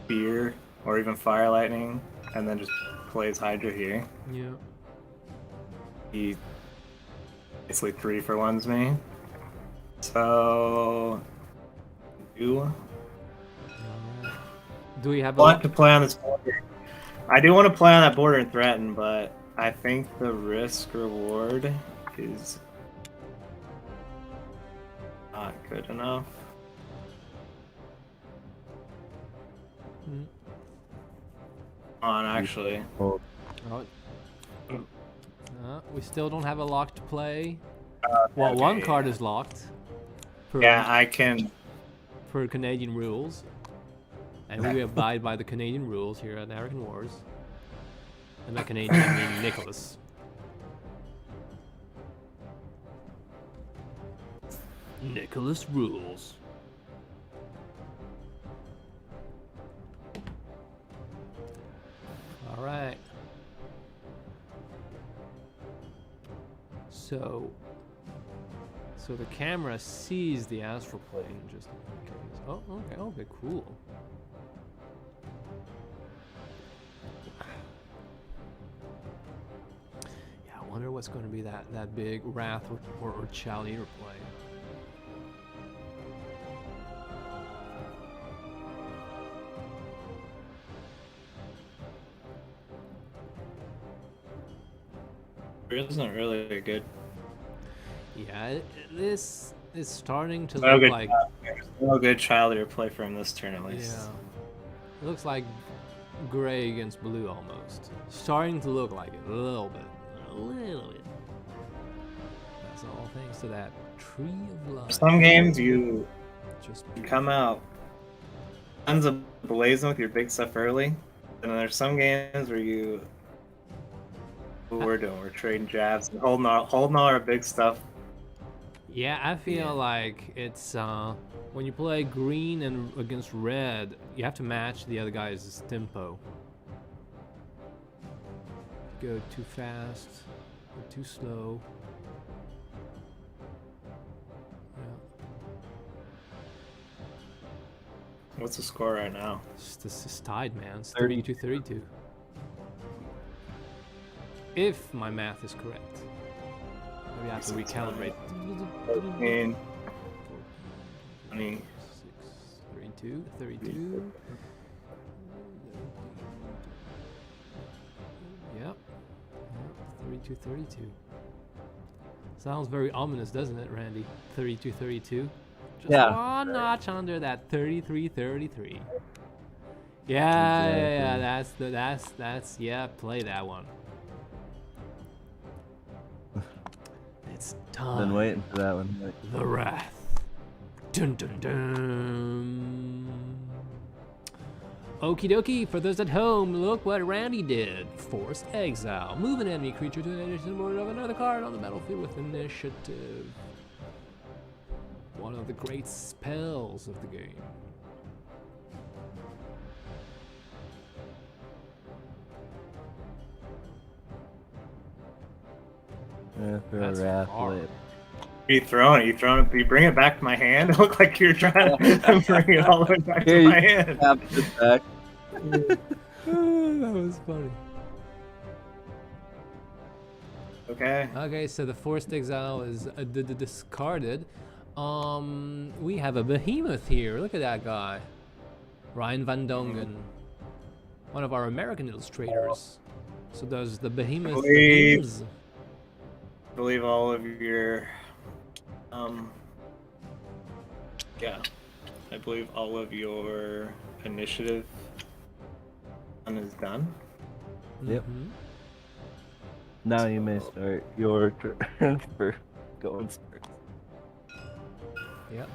S1: Fear or even Fire Lightning, and then just plays Hydra here.
S2: Yeah.
S1: He basically 3-for-1s me. So, do
S2: we have
S1: I want to play on this border? I do want to play on that border and threaten, but I think the risk reward is not good enough. On actually.
S3: Oh,
S2: We still don't have a locked play.
S1: Well,
S2: Well, one card is locked. Per,
S1: Yeah, I can.
S2: per Canadian rules. And we abide by the Canadian rules here at AracKhan Wars. And by Canadian, I mean Nicholas. Nicholas rules. Alright. So So the camera sees the astral plane just in case. Oh, okay, okay, cool. Yeah, I wonder what's going to be that big Wrath or Child Eater play.
S1: It isn't really a good.
S2: Yeah, this is starting to
S1: No
S2: look
S1: good,
S2: like.
S1: no good child ear play from this turn at least.
S2: Yeah, it looks like gray against blue almost. Starting to look like it a little bit, That's all thanks to that tree of life.
S1: Some games you
S2: Just
S1: come out tons of blazing with your big stuff early, and then there's some games where you. What we're doing, we're trading jabs and holding all our big stuff.
S2: yeah, I feel like it's when you play green and against red, you have to match the other guy's tempo. Go too fast or too slow. Yeah.
S1: What's the score right now?
S2: This is tied, man. It's
S3: 30.
S2: 32-32. If my math is correct. Maybe I have to recalibrate.
S1: 13, 20.
S2: 32, 32. Yep. 32, 32. Sounds very ominous, doesn't it, Randy? 32, 32. Just
S3: Yeah.
S2: one notch under that 33, 33. Yeah,
S3: Exactly.
S2: that's yeah, play that one. It's time.
S3: Been waiting for that one.
S2: The Wrath. Dun dun dun. Okie dokie, for those at home, look what Randy did. Forced Exile. Move an enemy creature to an adjacent border of another card on the battlefield with initiative. One of the great spells of the game.
S3: Yeah, throw
S2: That's
S3: a Wrath
S2: hard.
S3: lit.
S1: You throwing it? You throwing it? You bring it back to my hand? It looked like you're trying to bring it all the way back
S3: Here,
S1: to
S3: you
S1: my hand.
S3: tap it back.
S2: That was funny.
S1: Okay.
S2: Okay, so the Forced Exile is discarded. We have a behemoth here. Look at that guy. Ryan Van Dongen. One of our American illustrators. So does the behemoth
S1: Believe-
S2: behemoths.
S1: I believe all of your, yeah, I believe all of your initiative is done.
S3: Yep.
S2: Mhm.
S3: Now you may start your turn for going first.
S2: Yep.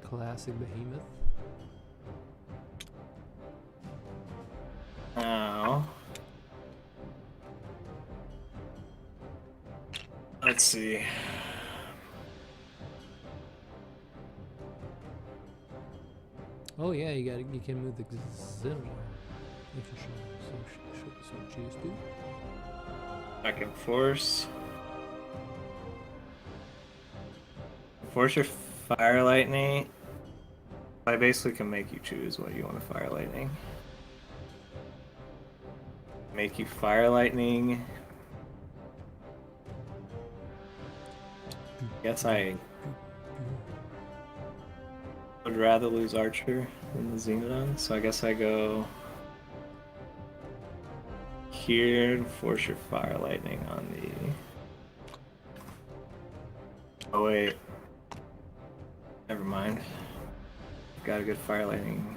S2: Classic behemoth.
S1: Now, let's see.
S2: Oh yeah, you can move the zero if you so choose to.
S1: I can force your fire lightning. I basically can make you choose what you want to fire lightning. Make you fire lightning. Guess I would rather lose Archer than the Xenodon, so I guess I go here and force your fire lightning on the. Oh wait, never mind. Got a good fire lightning.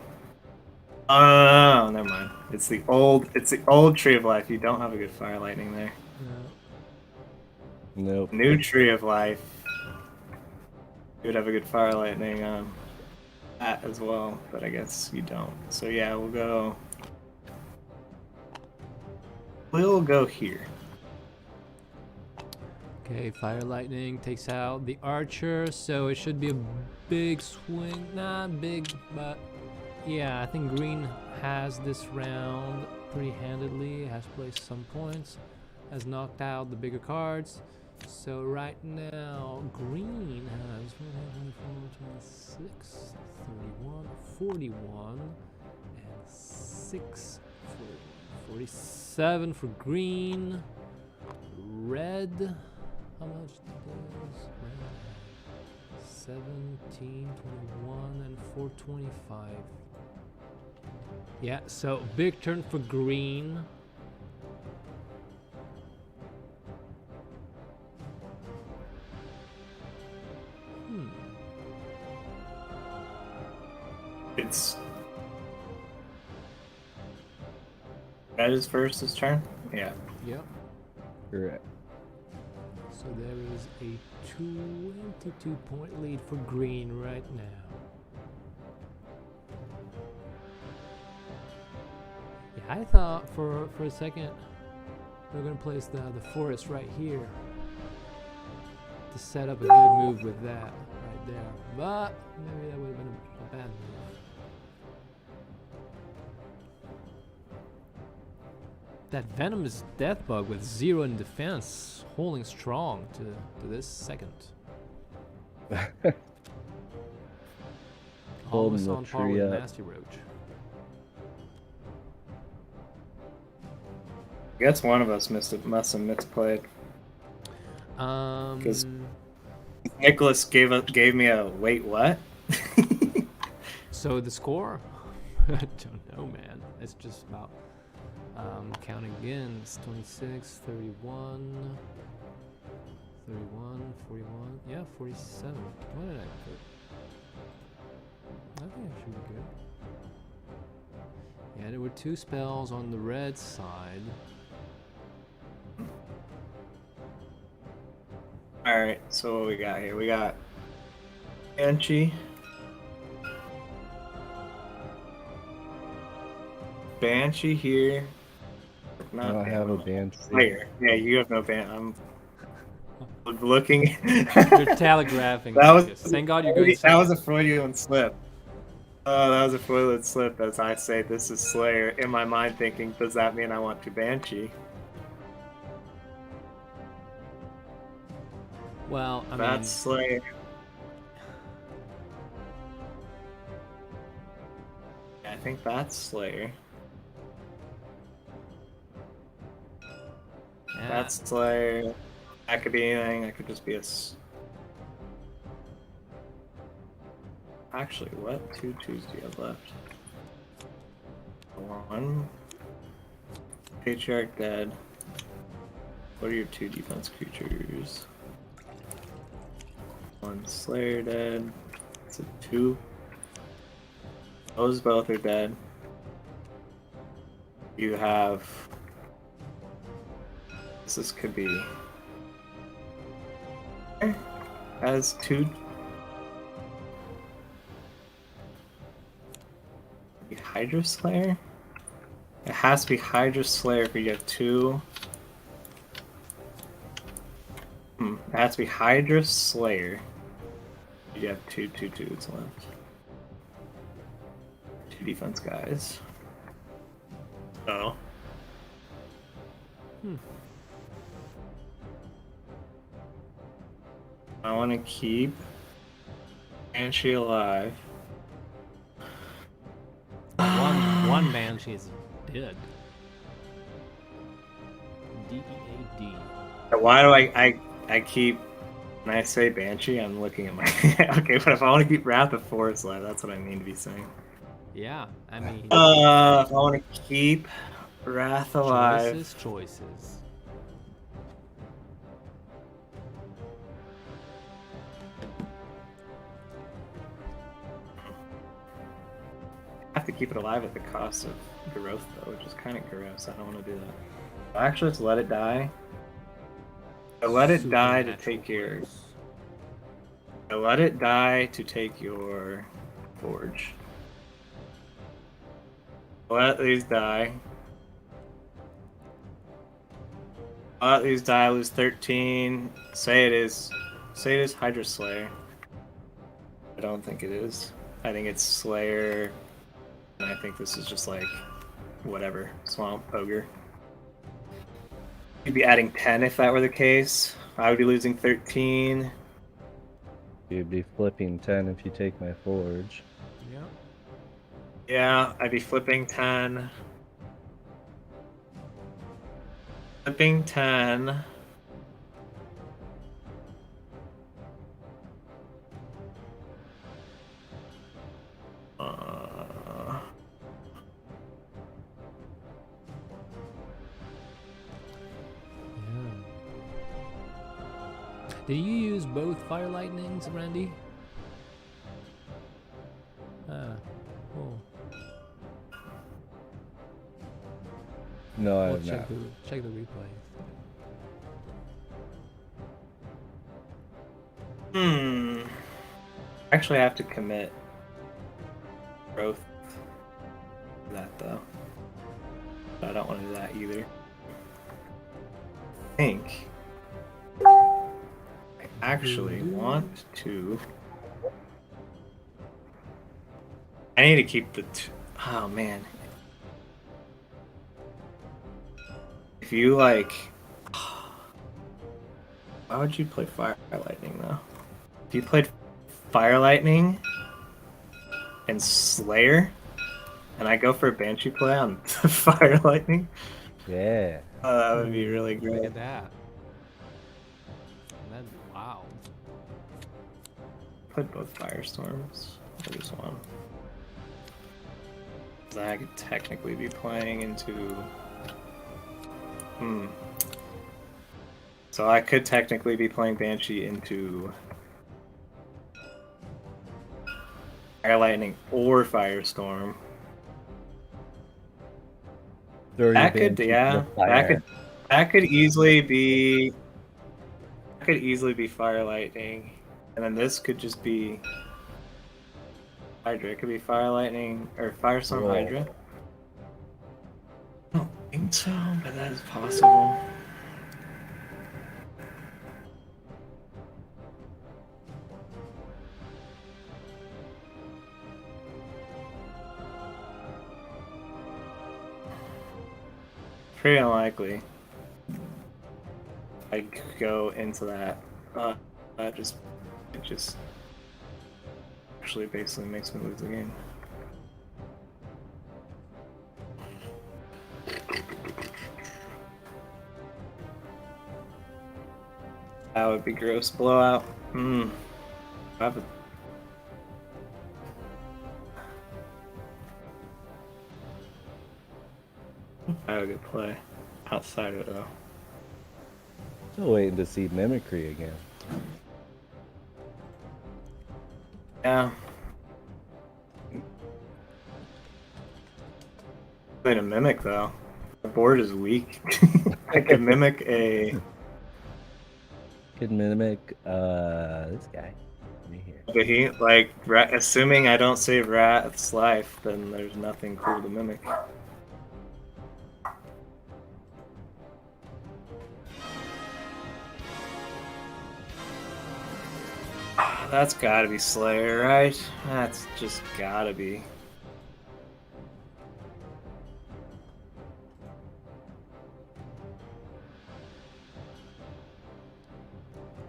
S1: Oh, never mind. It's the old Tree of Life. You don't have a good fire lightning there.
S3: Nope.
S1: New Tree of Life. You would have a good fire lightning on that as well, but I guess you don't. So yeah, we'll go here.
S2: Okay, fire lightning takes out the archer, so it should be a big swing. Not big, but yeah, I think green has this round pretty handedly. Has placed some points, has knocked out the bigger cards. So right now, green has 26, 31, 41, and 6, 47 for green. Red, how much does red have? 17, 21, and 425. Yeah, so big turn for green.
S1: It's red is first this turn? Yeah.
S2: Yep.
S3: Correct.
S2: So there is a 22-point lead for green right now. Yeah, I thought for a second we were gonna place the forest right here to set up a good move with that right there, but maybe that would have been a bad move. That venomous death bug with 0 in defense, holding strong to this second. Almost on par with Nasty Roach.
S1: I guess one of us must have misplayed. Because Nicholas gave me a wait what?
S2: So the score? I don't know, man. It's just about counting again. It's 26, 31, 31, 41. Yeah, 47. What did I put? I think I should be good. Yeah, there were 2 spells on the red side.
S1: Alright, so what we got here? We got Banshee. Banshee here.
S3: I don't have a Banshee.
S1: Slayer. Yeah, you have no I'm looking.
S2: You're telegraphing.
S1: That was,
S2: Thank God you're going
S1: that was a Freudian slip. Oh, that was a Freudian slip as I say this is Slayer. In my mind thinking, does that mean I want to Banshee?
S2: Well, I mean...
S1: That's Slayer. I think that's Slayer.
S2: Yeah.
S1: That's Slayer. That could be anything. That could just be a... Actually, what 2 twos do you have left? 1. Patriarch dead. What are your 2 defense creatures? 1 Slayer dead. It's a 2. Those both are dead. You have... This could be... Has 2... Hydra Slayer? It has to be Hydra Slayer if you get 2. It has to be Hydra Slayer. You have 2 2/2s left. 2 defense guys. Oh. I want to keep Banshee alive.
S2: One Banshee is dead. D-E-A-D.
S1: Why do I keep... When I say Banshee, I'm looking at my... Okay, but if I want to keep Wrath of Forest alive, that's what I mean to be saying.
S2: Yeah, I mean...
S1: If I want to keep Wrath alive...
S2: Choices.
S1: I have to keep it alive at the cost of growth, though, which is kind of gross. I don't want to do that. Actually, let's let it die. I let it die to take your... I let it die to take your forge. Let these die. Let these die. Lose 13. Say it is Hydra Slayer. I don't think it is. I think it's Slayer. And I think this is just like whatever. Swamp Ogre. You'd be adding 10 if that were the case. I would be losing 13.
S3: You'd be flipping 10 if you take my forge.
S2: Yeah.
S1: Yeah, I'd be flipping 10. Flipping 10.
S2: Did you use both fire lightnings, Randy? Cool.
S3: No, I
S2: We'll
S3: have not.
S2: check the replay.
S1: Actually, I have to commit growth to that though. But I don't want to do that either. I think I actually want to. I need to keep the. Oh man. If you like. Why would you play Fire Lightning though? If you played Fire Lightning and Slayer, and I go for a Banshee play on Fire Lightning,
S3: Yeah.
S1: that would be really
S2: Look
S1: great.
S2: at that. Wow.
S1: Played both Firestorms. Or just one. 'Cause I could technically be playing into. So I could technically be playing Banshee into Fire Lightning or Firestorm. That could, yeah, that could easily be. That could easily be Fire Lightning, and then this could just be Hydra. It could be Fire Lightning or Firestorm Hydra. I don't think so, but that is possible. Pretty unlikely I'd go into that. It just actually basically makes me lose the game. That would be gross. Blowout. I have a... I have a good play outside of it though.
S3: Still waiting to see Mimicry again.
S1: Yeah. Playing a Mimic though. The board is weak. I could mimic a...
S3: Could mimic this guy. Let me hear.
S1: But he, like, assuming I don't save Rat's life, then there's nothing cool to mimic. That's gotta be Slayer, right? That's just gotta be.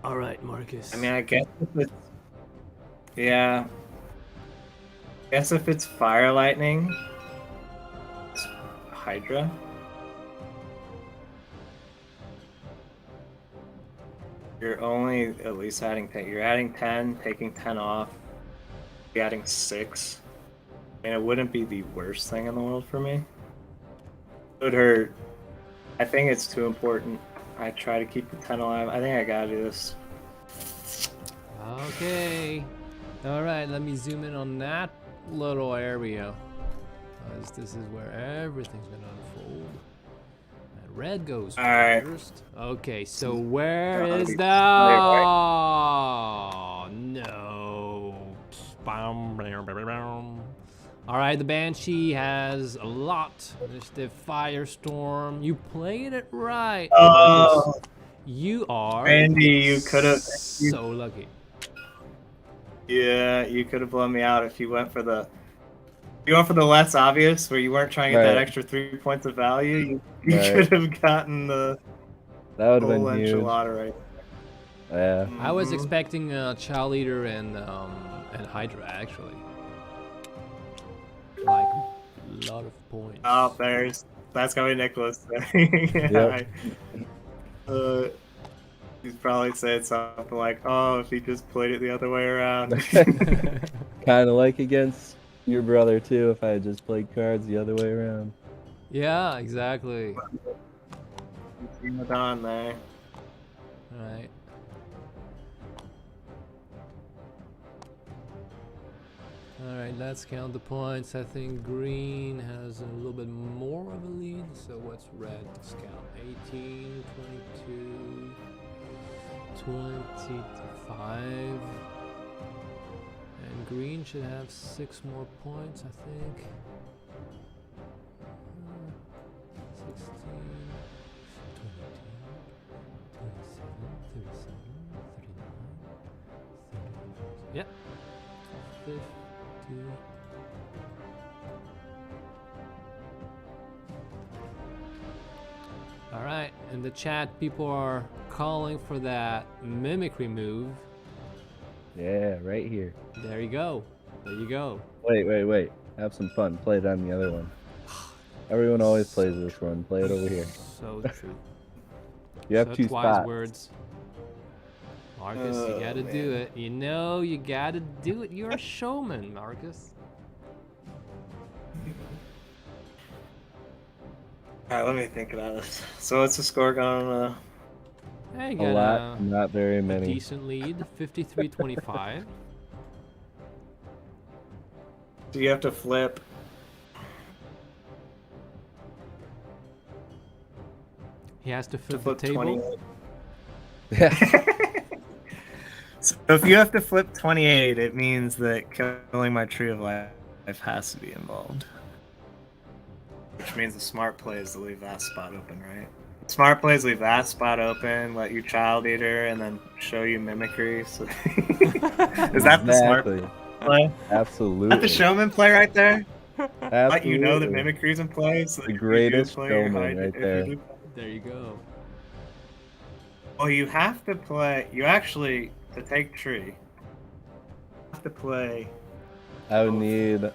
S2: All right, Marcus.
S1: I mean, I guess if it's... Yeah. I guess if it's Fire Lightning, it's Hydra. You're only at least adding 10. You're adding 10, taking 10 off. You're adding 6. I mean, it wouldn't be the worst thing in the world for me. It would hurt. I think it's too important. I try to keep the 10 alive. I think I gotta do this.
S2: Okay. All right, let me zoom in on that little area. Because this is where everything's gonna unfold. And red goes first. Okay, so where is the... Oh, no. All right, the Banshee has a lot. There's the Firestorm. You played it right.
S1: Oh,
S2: you are...
S1: Randy, you could have...
S2: So lucky.
S1: Yeah, you could have blown me out if you went for the... You went for the less obvious, where you weren't trying to get that extra 3 points of value. You could have gotten the
S3: that would
S1: whole
S3: have been huge.
S1: enchilada right.
S3: Yeah.
S2: I was expecting Child Eater and Hydra actually. Like a lot of points.
S1: Oh, that's gonna be Nicholas. Yeah.
S3: Yep.
S1: He's probably said something like, "Oh, if he just played it the other way around."
S3: Kind of like against your brother too. If I had just played cards the other way around.
S2: Yeah, exactly.
S1: On there.
S2: Right. Alright, let's count the points. I think green has a little bit more of a lead. So what's red? Let's count 18, 22, 25. And green should have 6 more points, I think. 16, 22, 27, 37, 39, 30. Yep. 50. All right, in the chat, people are calling for that mimicry move.
S3: Yeah, right here.
S2: There you go. There you go.
S3: Wait. Have some fun. Play it on the other one. Everyone always plays this one. Play it over here.
S2: So true.
S3: You have
S2: Such
S3: 2
S2: wise
S3: spots.
S2: words. Marcus, you gotta do it. You know you gotta do it. You're a showman, Marcus.
S1: Alright, let me think about this. So what's the score going?
S2: Hey, you
S3: A
S2: got
S3: lot, not very
S2: a
S3: many.
S2: decent lead, 53-25.
S1: So you have to flip.
S2: He has to flip,
S1: flip
S2: the table.
S1: 28.
S3: Yeah.
S1: So if you have to flip 28, it means that killing my tree of life has to be involved. Which means the smart play is to leave that spot open, right? Smart play is leave that spot open, let you Child Eater, and then show you Mimicry. So is that the smart play?
S3: Absolutely.
S1: Is that the showman play right there?
S3: Absolutely.
S1: Let you know that Mimicry's in play. So
S3: The greatest showman right there.
S2: There you go.
S1: Well, you have to play. You actually, to take tree, you have to play.
S3: I would need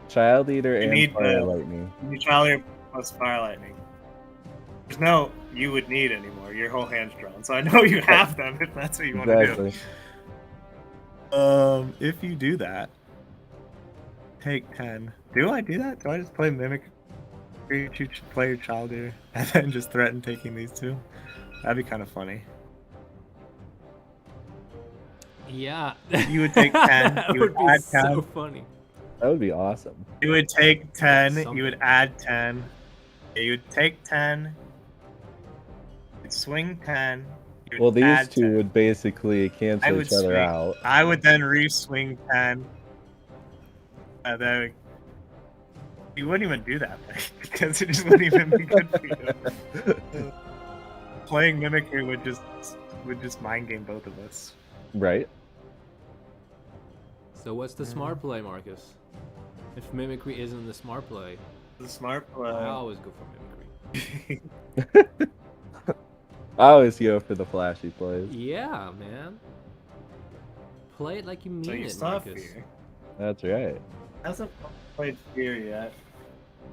S3: Child Eater and Fire Lightning.
S1: You need Child Eater plus Fire Lightning. There's no you would need anymore. Your whole hand's drawn. So I know you have them if that's what you want to do. If you do that, take 10. Do I do that? Do I just play Mimic? You play your Child Eater and then just threaten taking these 2? That'd be kind of funny.
S2: Yeah.
S1: You would take 10.
S2: That
S1: You
S2: would
S1: would
S2: be
S1: add 10.
S2: so funny.
S3: That would be awesome.
S1: You would take 10.
S2: Something.
S1: You would add 10. You would take 10. You'd swing 10. You would
S3: Well, these
S1: add
S3: 2
S1: 10.
S3: would basically cancel each other out.
S1: I would then re-swing 10. And then you wouldn't even do that because it just wouldn't even be good for you. Playing Mimicry would just mind game both of us.
S3: Right.
S2: So what's the smart play, Marcus? If Mimicry isn't the smart play,
S1: The smart play.
S2: I always go for Mimicry.
S3: I always go for the flashy plays.
S2: Yeah, man. Play it like you mean
S1: So you
S2: it,
S1: still have
S2: Marcus.
S1: fear.
S3: That's right.
S1: Hasn't played fear yet.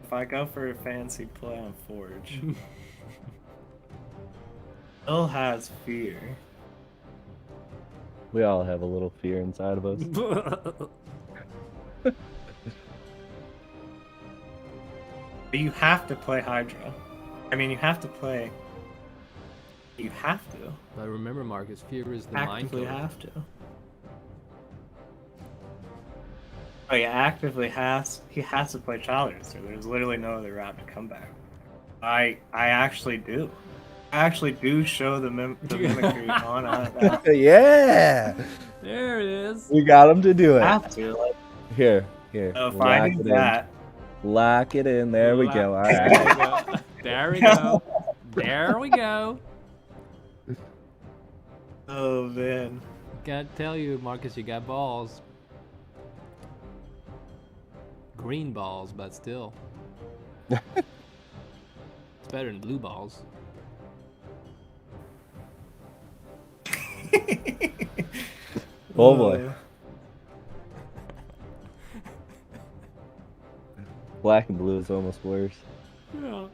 S1: If I go for a fancy play on Forge, still has fear.
S3: We all have a little fear inside of us.
S1: But you have to play Hydra. I mean, you have to play. You have to.
S2: But remember, Marcus, fear is the mind
S1: Actively
S2: killer.
S1: have to. Oh, yeah, actively has. He has to play Child Eater. There's literally no other route to come back. I actually do. I actually do show the Mimicry on that.
S3: Yeah!
S2: There it is.
S3: We got him to do
S1: I
S3: it.
S1: have to. Like,
S3: Here.
S1: so if I do that,
S3: Lock it in. There we go. All
S2: There
S3: right.
S2: we go. There we go. There we go.
S1: oh man.
S2: Gotta tell you, Marcus, you got balls. Green balls, but still. It's better than blue balls.
S3: Oh boy. Black and blue is almost worse.
S2: Yeah.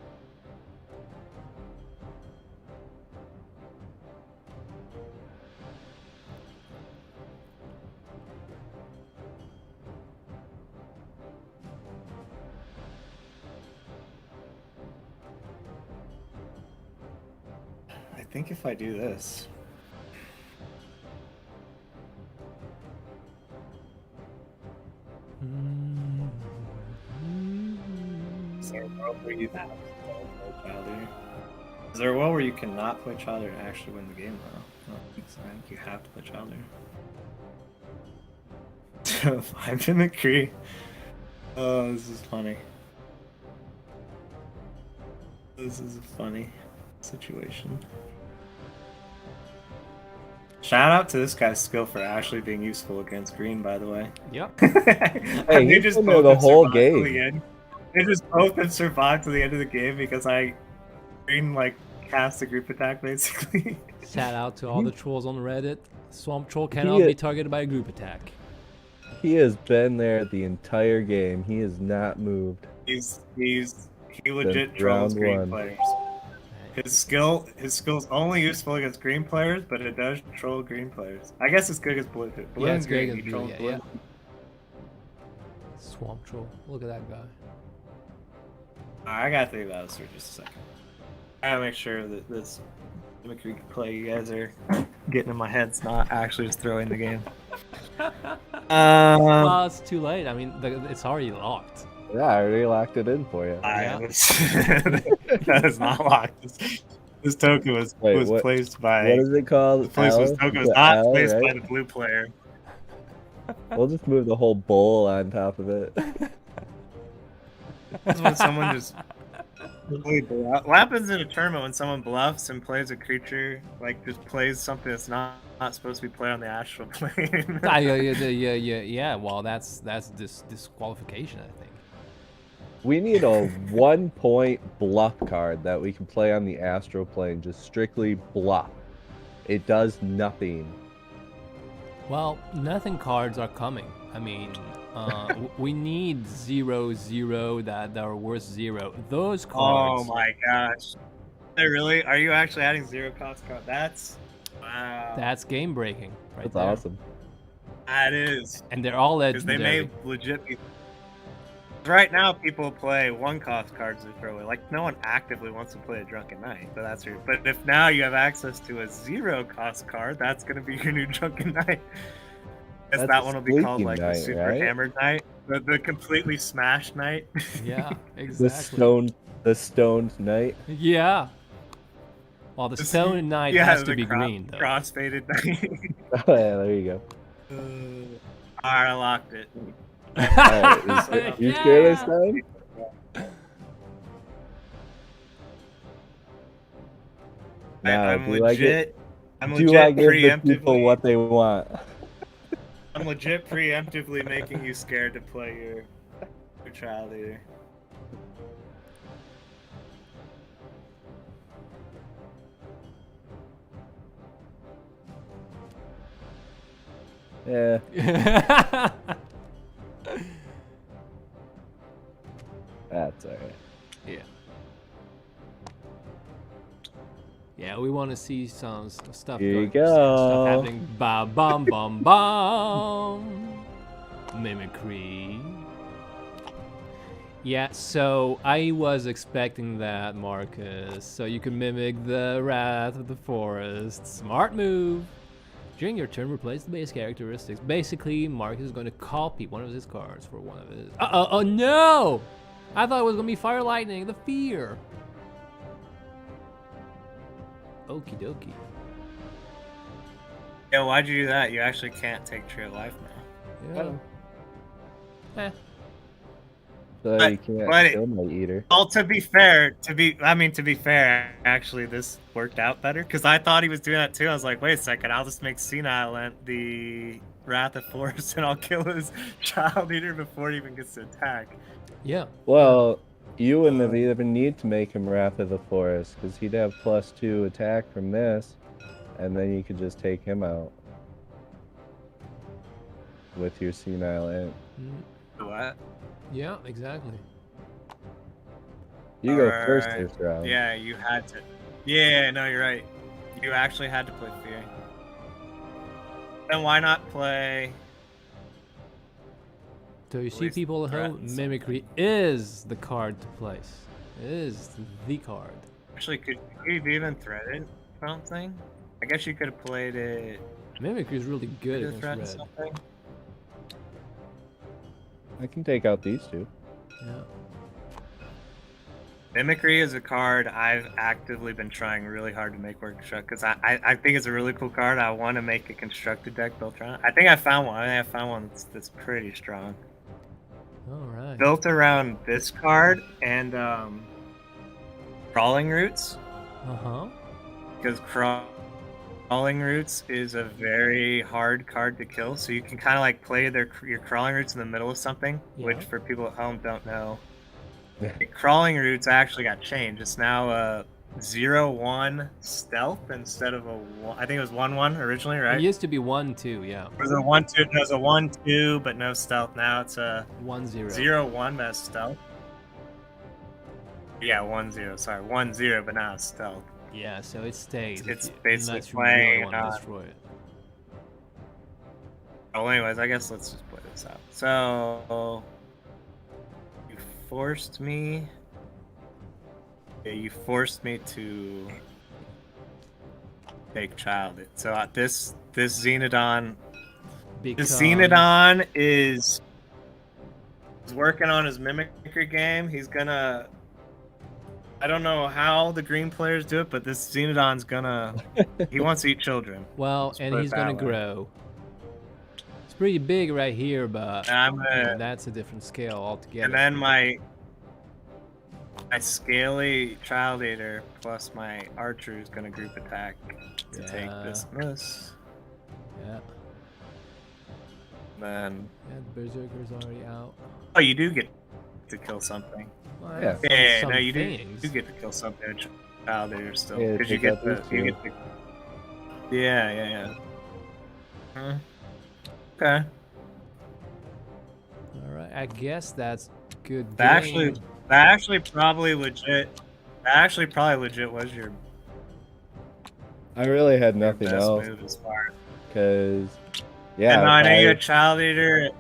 S1: I think if I do this. Is there a world where you have to play Childer? Is there a world where you cannot play Childer and actually win the game though? I don't think so. I think you have to play Childer. I'm in the Cree. Oh, this is funny. This is a funny situation. Shout out to this guy's skill for actually being useful against green, by the way.
S2: Yep.
S3: Hey,
S1: They
S3: he's
S1: just
S3: been there
S1: both
S3: the
S1: have
S3: whole
S1: survived till the
S3: game.
S1: end. They just both have survived to the end of the game because green like cast a group attack basically.
S2: Shout out to all the trolls on Reddit. Swamp Troll cannot be targeted by a group attack.
S3: He has been there the entire game. He has not moved.
S1: He legit trolls
S3: round
S1: green
S3: one.
S1: players. His skill's only useful against green players, but it does troll green players. I guess it's good against blue. Blue
S2: Yeah,
S1: and
S2: it's good
S1: green,
S2: against
S1: he
S2: blue,
S1: trolls
S2: yeah,
S1: blue.
S2: yeah. Swamp Troll. Look at that guy.
S1: I gotta think about this for just a second. I gotta make sure that this mimicry play you guys are getting in my head's not actually just throwing the game.
S2: Well, it's too late. I mean, it's already locked.
S3: Yeah, I already locked it in for you.
S1: That is not locked. This token was placed by.
S3: What is it called?
S1: This token was not placed by the blue player.
S3: We'll just move the whole bowl on top of it.
S1: That's when someone just. What happens in a tournament when someone bluffs and plays a creature, like just plays something that's not supposed to be played on the astral plane?
S2: Yeah. Well, that's disqualification, I think.
S3: We need a 1-point bluff card that we can play on the astral plane, just strictly bluff. It does nothing.
S2: Well, nothing cards are coming. I mean, we need 0/0 that are worth 0. Those cards.
S1: Oh my gosh! Really? Are you actually adding 0 cost card? Wow.
S2: That's game breaking, right
S3: That's
S2: there.
S3: awesome.
S1: That is.
S2: And they're all
S1: Because
S2: legendary.
S1: they may legit be. Right now, people play 1 cost cards to throw away. Like no one actively wants to play a Drunken Knight, but that's your. But if now you have access to a 0 cost card, that's gonna be your new Drunken Knight. Guess
S3: That's
S1: that one will be called like
S3: Knight,
S1: the Super
S3: right?
S1: Hammered Knight, the completely smashed Knight.
S2: Yeah, exactly.
S3: The stoned knight.
S2: Yeah. Well, the Stone Knight has to be green, though.
S1: Crossfaded Knight.
S3: Oh yeah, there you go.
S1: Alright, I locked it.
S3: Alright, you sure this time? Now,
S1: I'm legit. I'm
S3: do
S1: legit
S3: I give the people
S1: preemptively.
S3: what they want?
S1: I'm legit preemptively making you scared to play your child leader.
S3: Yeah. That's alright.
S2: Yeah. Yeah, we want to see some stuff.
S3: Here you
S2: going- Stuff
S3: go.
S2: happening. Ba bum bum bum. Mimicry. Yeah, so I was expecting that, Marcus. So you can mimic the Wrath of the Forest. Smart move. During your turn, replace the base characteristics. Basically, Marcus is going to copy one of his cards for one of his. Oh no! I thought it was going to be Fire Lightning, the Fear. Okie dokie.
S1: Yeah, why'd you do that? You actually can't take Tree of Life now.
S2: Yeah.
S3: So
S1: But-
S3: you can't
S1: but
S3: kill my eater.
S1: Well, to be fair, actually, this worked out better because I thought he was doing that too. I was like, wait a second, I'll just make Senile the Wrath of Forest and I'll kill his child eater before he even gets to attack.
S2: Yeah.
S3: Well, you wouldn't have even need to make him Wrath of the Forest, because he'd have +2 attack from this, and then you could just take him out with your senile aunt.
S1: What?
S2: Yeah, exactly.
S3: You go first this round.
S1: Yeah, you had to. Yeah, no, you're right. You actually had to play Fury. Then why not play?
S2: So you see
S1: least
S2: people at home,
S1: threaten
S2: Mimicry is the card to place. It is the card.
S1: Actually, could you even thread it? Something? I guess you could have played it.
S2: Mimicry is really good
S1: to
S2: against
S1: threaten
S2: red.
S1: something.
S3: I can take out these two.
S2: Yeah.
S1: Mimicry is a card I've actively been trying really hard to make work construct because I think it's a really cool card. I want to make a constructed deck built around. I think I found one. I found one that's pretty strong.
S2: All right.
S1: Built around this card and crawling roots. Because crawling roots is a very hard card to kill, so you can kind of like play your crawling roots in the middle of something, which for people at home don't know. Crawling roots actually got changed. It's now a 0/1 stealth instead of a 1. I think it was 1/1 originally, right?
S2: It used to be 1/2, yeah.
S1: It was a 1/2. It was a 1/2, but no stealth. Now it's a
S2: 1/0.
S1: 0/1, but it's stealth. Yeah, 1/0. Sorry, 1/0, but now it's stealth.
S2: Yeah, so it stays.
S1: It's
S2: if you,
S1: basically
S2: unless you really
S1: playing
S2: want to destroy it.
S1: Oh, anyways, I guess let's just play this out. So you forced me. Yeah, you forced me to take child it. So this Xenodon,
S2: Because
S1: this Xenodon is working on his mimicry game. He's gonna. I don't know how the green players do it, but this Xenodon's gonna. He wants to eat children.
S2: well,
S1: Let's
S2: and
S1: put it
S2: he's gonna
S1: that way.
S2: grow. It's pretty big right here, but
S1: And I'm
S2: you
S1: gonna.
S2: know, that's a different scale altogether.
S1: And then my scaly child eater plus my archer is gonna group attack to take this miss.
S2: Yeah.
S1: Then
S2: Yeah, the Berserker's already out.
S1: oh, you do get to kill something.
S2: Well,
S3: Yeah.
S1: Yeah,
S2: some
S1: no, you
S2: things.
S1: do get to kill something with child eater still
S3: Yeah,
S1: because you
S3: take
S1: get
S3: out
S1: the
S3: these
S1: you
S3: two.
S1: get the. Yeah. Okay.
S2: All right, I guess that's good.
S1: That
S2: game.
S1: actually probably legit. That actually probably legit was your
S3: I really had nothing
S1: best
S3: else
S1: move as far.
S3: because, yeah.
S1: And no, I know
S3: if
S1: you had child eater.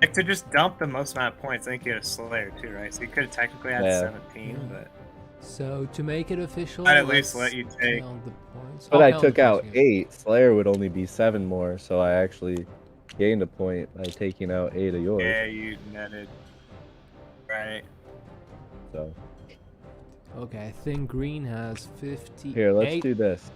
S1: Like to just dump the most amount of points. I think you had a Slayer too, right? So you could have technically had
S3: Yeah.
S1: 17,
S2: Yeah.
S1: but
S2: So to make it official,
S1: I'd at least
S2: let's
S1: let you take.
S2: count the points.
S3: But
S2: I'll
S3: I
S2: count the
S3: took out
S2: points again.
S3: 8. Slayer would only be 7 more, so I actually gained a point by taking out 8 of yours.
S1: Yeah, you netted. Right.
S3: So
S2: Okay, I think green has 58.
S3: here, let's do this.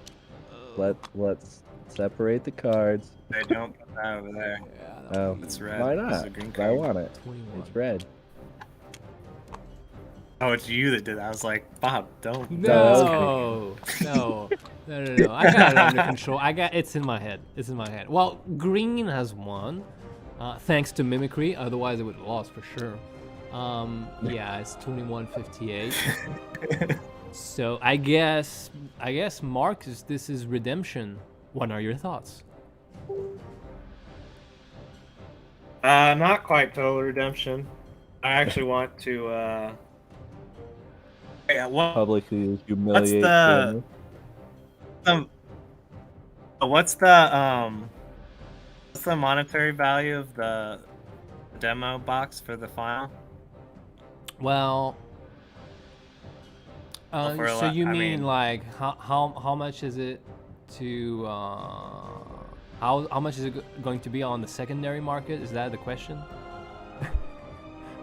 S3: Let's separate the cards.
S1: They don't put that over there.
S2: Yeah,
S3: Oh,
S1: It's red.
S3: why
S1: This is
S3: not?
S1: a green
S3: I
S1: card.
S3: want it.
S2: 21.
S3: It's red.
S1: Oh, it's you that did that. I was like, Bob, don't.
S2: No, no. I got it under control. It's in my head. It's in my head. Well, green has won, thanks to mimicry. Otherwise, it would have lost for sure. Yeah, it's 21-58. So I guess Marcus, this is redemption. What are your thoughts?
S1: Not quite total redemption. I actually want to. Yeah,
S3: Publicly humiliate.
S1: the- what's the monetary value of the demo box for the final?
S2: Well,
S1: for a
S2: so
S1: lot-
S2: you
S1: I
S2: mean
S1: mean-
S2: like how much is it to how much is it going to be on the secondary market? Is that the question?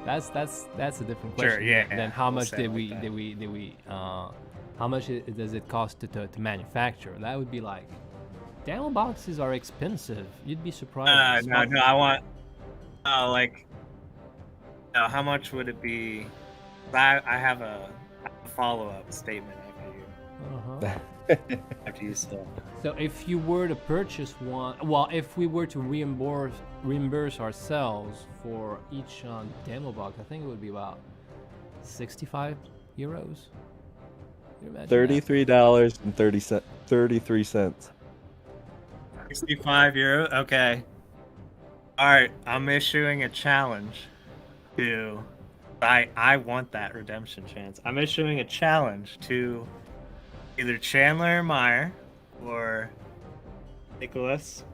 S2: That's a different question.
S1: Sure, yeah,
S2: Then how
S1: we'll
S2: much
S1: say
S2: did
S1: it
S2: we
S1: like
S2: did we how much does it cost to manufacture? That would be like, demo boxes are expensive. You'd be surprised.
S1: No, I want. Like. No, how much would it be? I have a follow-up statement after you still.
S2: So if you were to purchase one, well, if we were to reimburse ourselves for each demo box, I think it would be about 65 euros. you imagine that?
S3: $33.33.
S1: 65 euro. Okay. All right. I'm issuing a challenge to. I want that redemption chance. I'm issuing a challenge to either Chandler or Meyer or Nicholas,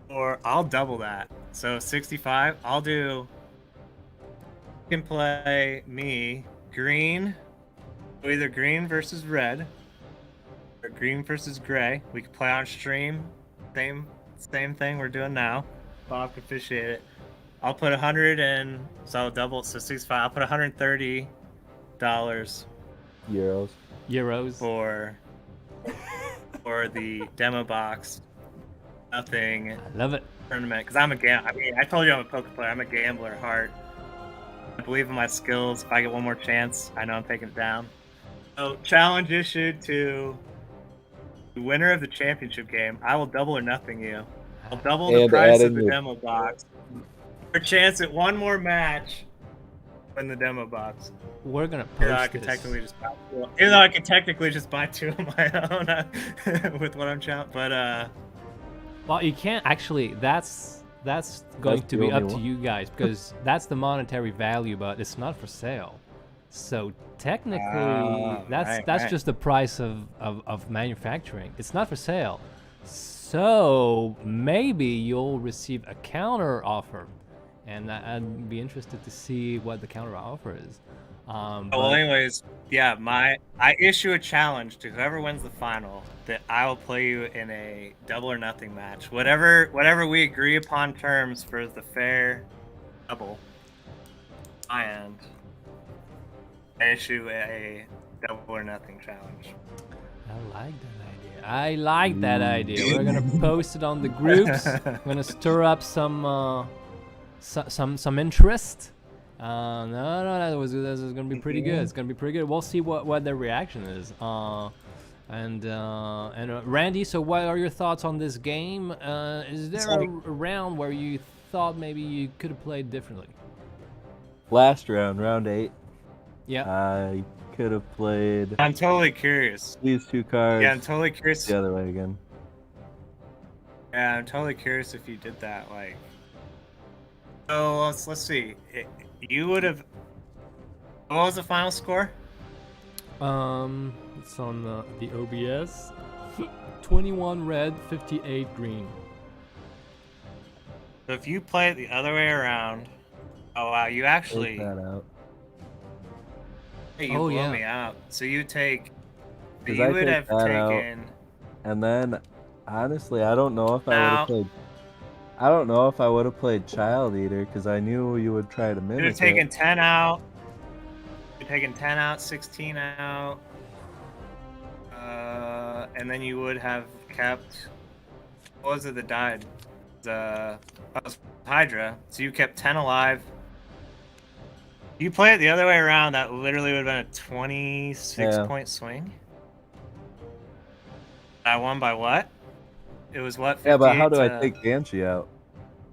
S1: or I'll double that. So 65. I'll do. You can play me green, so either green versus red, or green versus gray. We can play on stream. Same thing we're doing now. Bob can officiate it. I'll put 100 in, so I'll double. So 65. I'll put $130
S3: Euros.
S1: for the demo box. Nothing
S2: I love it.
S1: tournament because I'm a gambler. I mean, I told you I'm a poker player. I'm a gambler at heart. I believe in my skills. If I get one more chance, I know I'm taking it down. So challenge issued to the winner of the championship game. I will double or nothing you. I'll double the
S3: And
S1: price
S3: add
S1: of
S3: in
S1: the
S3: your-
S1: demo box. Your chance at one more match in the demo box.
S2: We're gonna
S1: Even though I
S2: post
S1: could
S2: this.
S1: technically just buy two. Even though I could technically just buy two of my own with what I'm challenging, but
S2: Well, you can't actually. That's going
S3: That's
S2: to
S3: the
S2: be
S3: only
S2: up to
S3: one.
S2: you guys because that's the monetary value, but it's not for sale. So technically, that's
S1: right.
S2: just the price of manufacturing. It's not for sale. So maybe you'll receive a counter offer, and I'd be interested to see what the counter offer is.
S1: well,
S2: But
S1: anyways, yeah, I issue a challenge to whoever wins the final that I will play you in a double or nothing match. Whatever we agree upon terms for the fair double. And I issue a double or nothing challenge.
S2: I like that idea. I like that idea. We're gonna post it on the groups. We're gonna stir up some interest. No, this is gonna be pretty good. It's gonna be pretty good. We'll see what their reaction is. And Randy, so what are your thoughts on this game? Is there a round where you thought maybe you could have played differently?
S3: Last round 8.
S2: Yeah.
S3: I could have played
S1: I'm totally curious.
S3: these two cards
S1: Yeah, I'm totally curious.
S3: the other way again.
S1: Yeah, I'm totally curious if you did that. Like, so let's see. You would have. What was the final score?
S2: It's on the OBS. 21 red, 58 green.
S1: So if you play it the other way around. Oh wow, you actually.
S3: Take that out.
S1: Hey, you
S2: Oh,
S1: blow
S2: yeah.
S1: me out. So you take.
S3: 'Cause
S1: You
S3: I
S1: would
S3: take
S1: have
S3: that out.
S1: taken.
S3: And then, honestly, I don't know if I would
S1: Now-
S3: have played. I don't know if I would have played Child Eater because I knew you would try to
S1: You'd have
S3: mimic
S1: taken
S3: it.
S1: 10 out. You'd taken 10 out, 16 out. And then you would have kept. What was it that died? That was Hydra. So you kept 10 alive. You play it the other way around, that literally would have been a 26-point swing. I won by what? It was what?
S3: Yeah, but how do I
S1: 58 to-
S3: take Banshee out?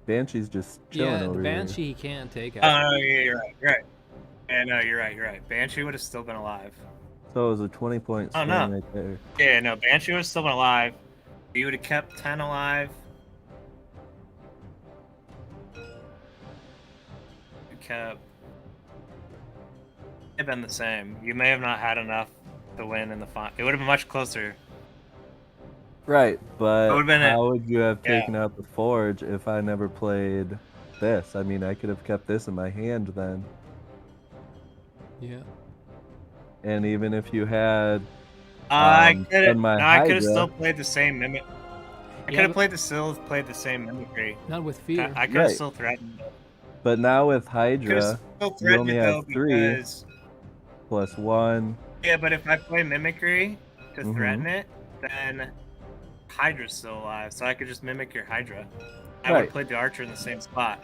S3: Banshee's just chilling
S2: Yeah, the
S3: over
S2: Banshee he can't take
S1: Oh,
S2: out.
S1: no, yeah, you're right. You're right. Yeah, no, you're right. Banshee would have still been alive.
S3: here. So it was a 20-point
S1: Oh,
S3: swing
S1: no.
S3: right there.
S1: Yeah, no, Banshee would have still been alive. You would have kept 10 alive. You kept. It been the same. You may have not had enough to win in the final. It would have been much closer.
S3: Right, but
S1: would've been
S3: how would you have
S1: yeah.
S3: taken out the Forge if I never played this? I mean, I could have kept this in my hand then.
S2: Yeah.
S3: And even if you had
S1: I
S3: done
S1: could have.
S3: my
S1: I could have
S3: Hydra-
S1: still played the same mimic. I
S2: Yeah,
S1: could have
S2: but-
S1: played the same mimicry.
S2: Not with fear.
S1: I could have
S3: Right.
S1: still threatened it.
S3: But now with
S1: Could
S3: Hydra
S1: have still threatened
S3: only
S1: it
S3: have
S1: though
S3: 3.
S1: because.
S3: plus 1.
S1: Yeah, but if I play mimicry to
S3: Mhm.
S1: threaten it, then Hydra's still alive, so I could just mimic your Hydra. I would
S3: Right.
S1: have played the Archer in the same spot.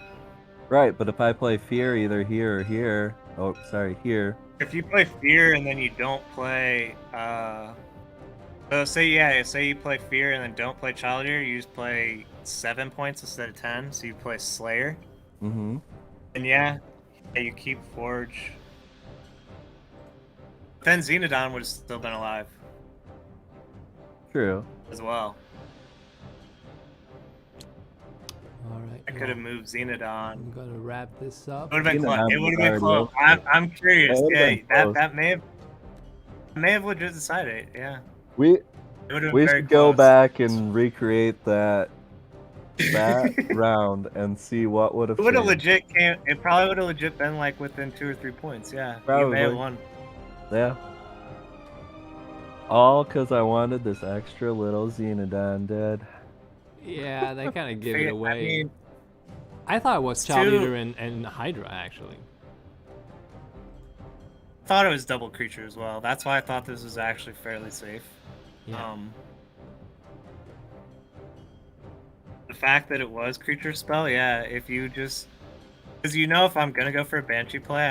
S3: Right, but if I play Fear either here or here, oh, sorry, here,
S1: If you play Fear and then you don't play, so say you play Fear and then don't play Child Eater, you just play 7 points instead of 10, so you play Slayer, and you keep Forge. then Xenodon would have still been alive
S3: True.
S1: as well.
S2: All right.
S1: I could have moved Xenodon.
S2: I'm gonna wrap this up.
S1: It would have been close.
S3: Xenodon
S1: It would have
S3: was
S1: been close.
S3: already
S1: I'm curious.
S3: It would've
S1: Yeah,
S3: been close.
S1: that may have legit decided it. Yeah.
S3: We
S1: It would have been very
S3: should go
S1: close.
S3: back and recreate that round and see what would have.
S1: It would have legit came. It probably would have legit been like within 2 or 3 points. Yeah. You may have
S3: Probably.
S1: won.
S3: Yeah. All because I wanted this extra little Xenodon, dude.
S2: Yeah, they kind of give it
S1: Figure-
S2: away.
S1: I mean,
S2: I thought it was
S1: it's
S2: Child
S1: too-
S2: Eater and Hydra actually.
S1: I thought it was double creature as well. That's why I thought this was actually fairly safe.
S2: Yeah.
S1: The fact that it was creature spell, yeah. If you just, because if I'm gonna go for a Banshee play,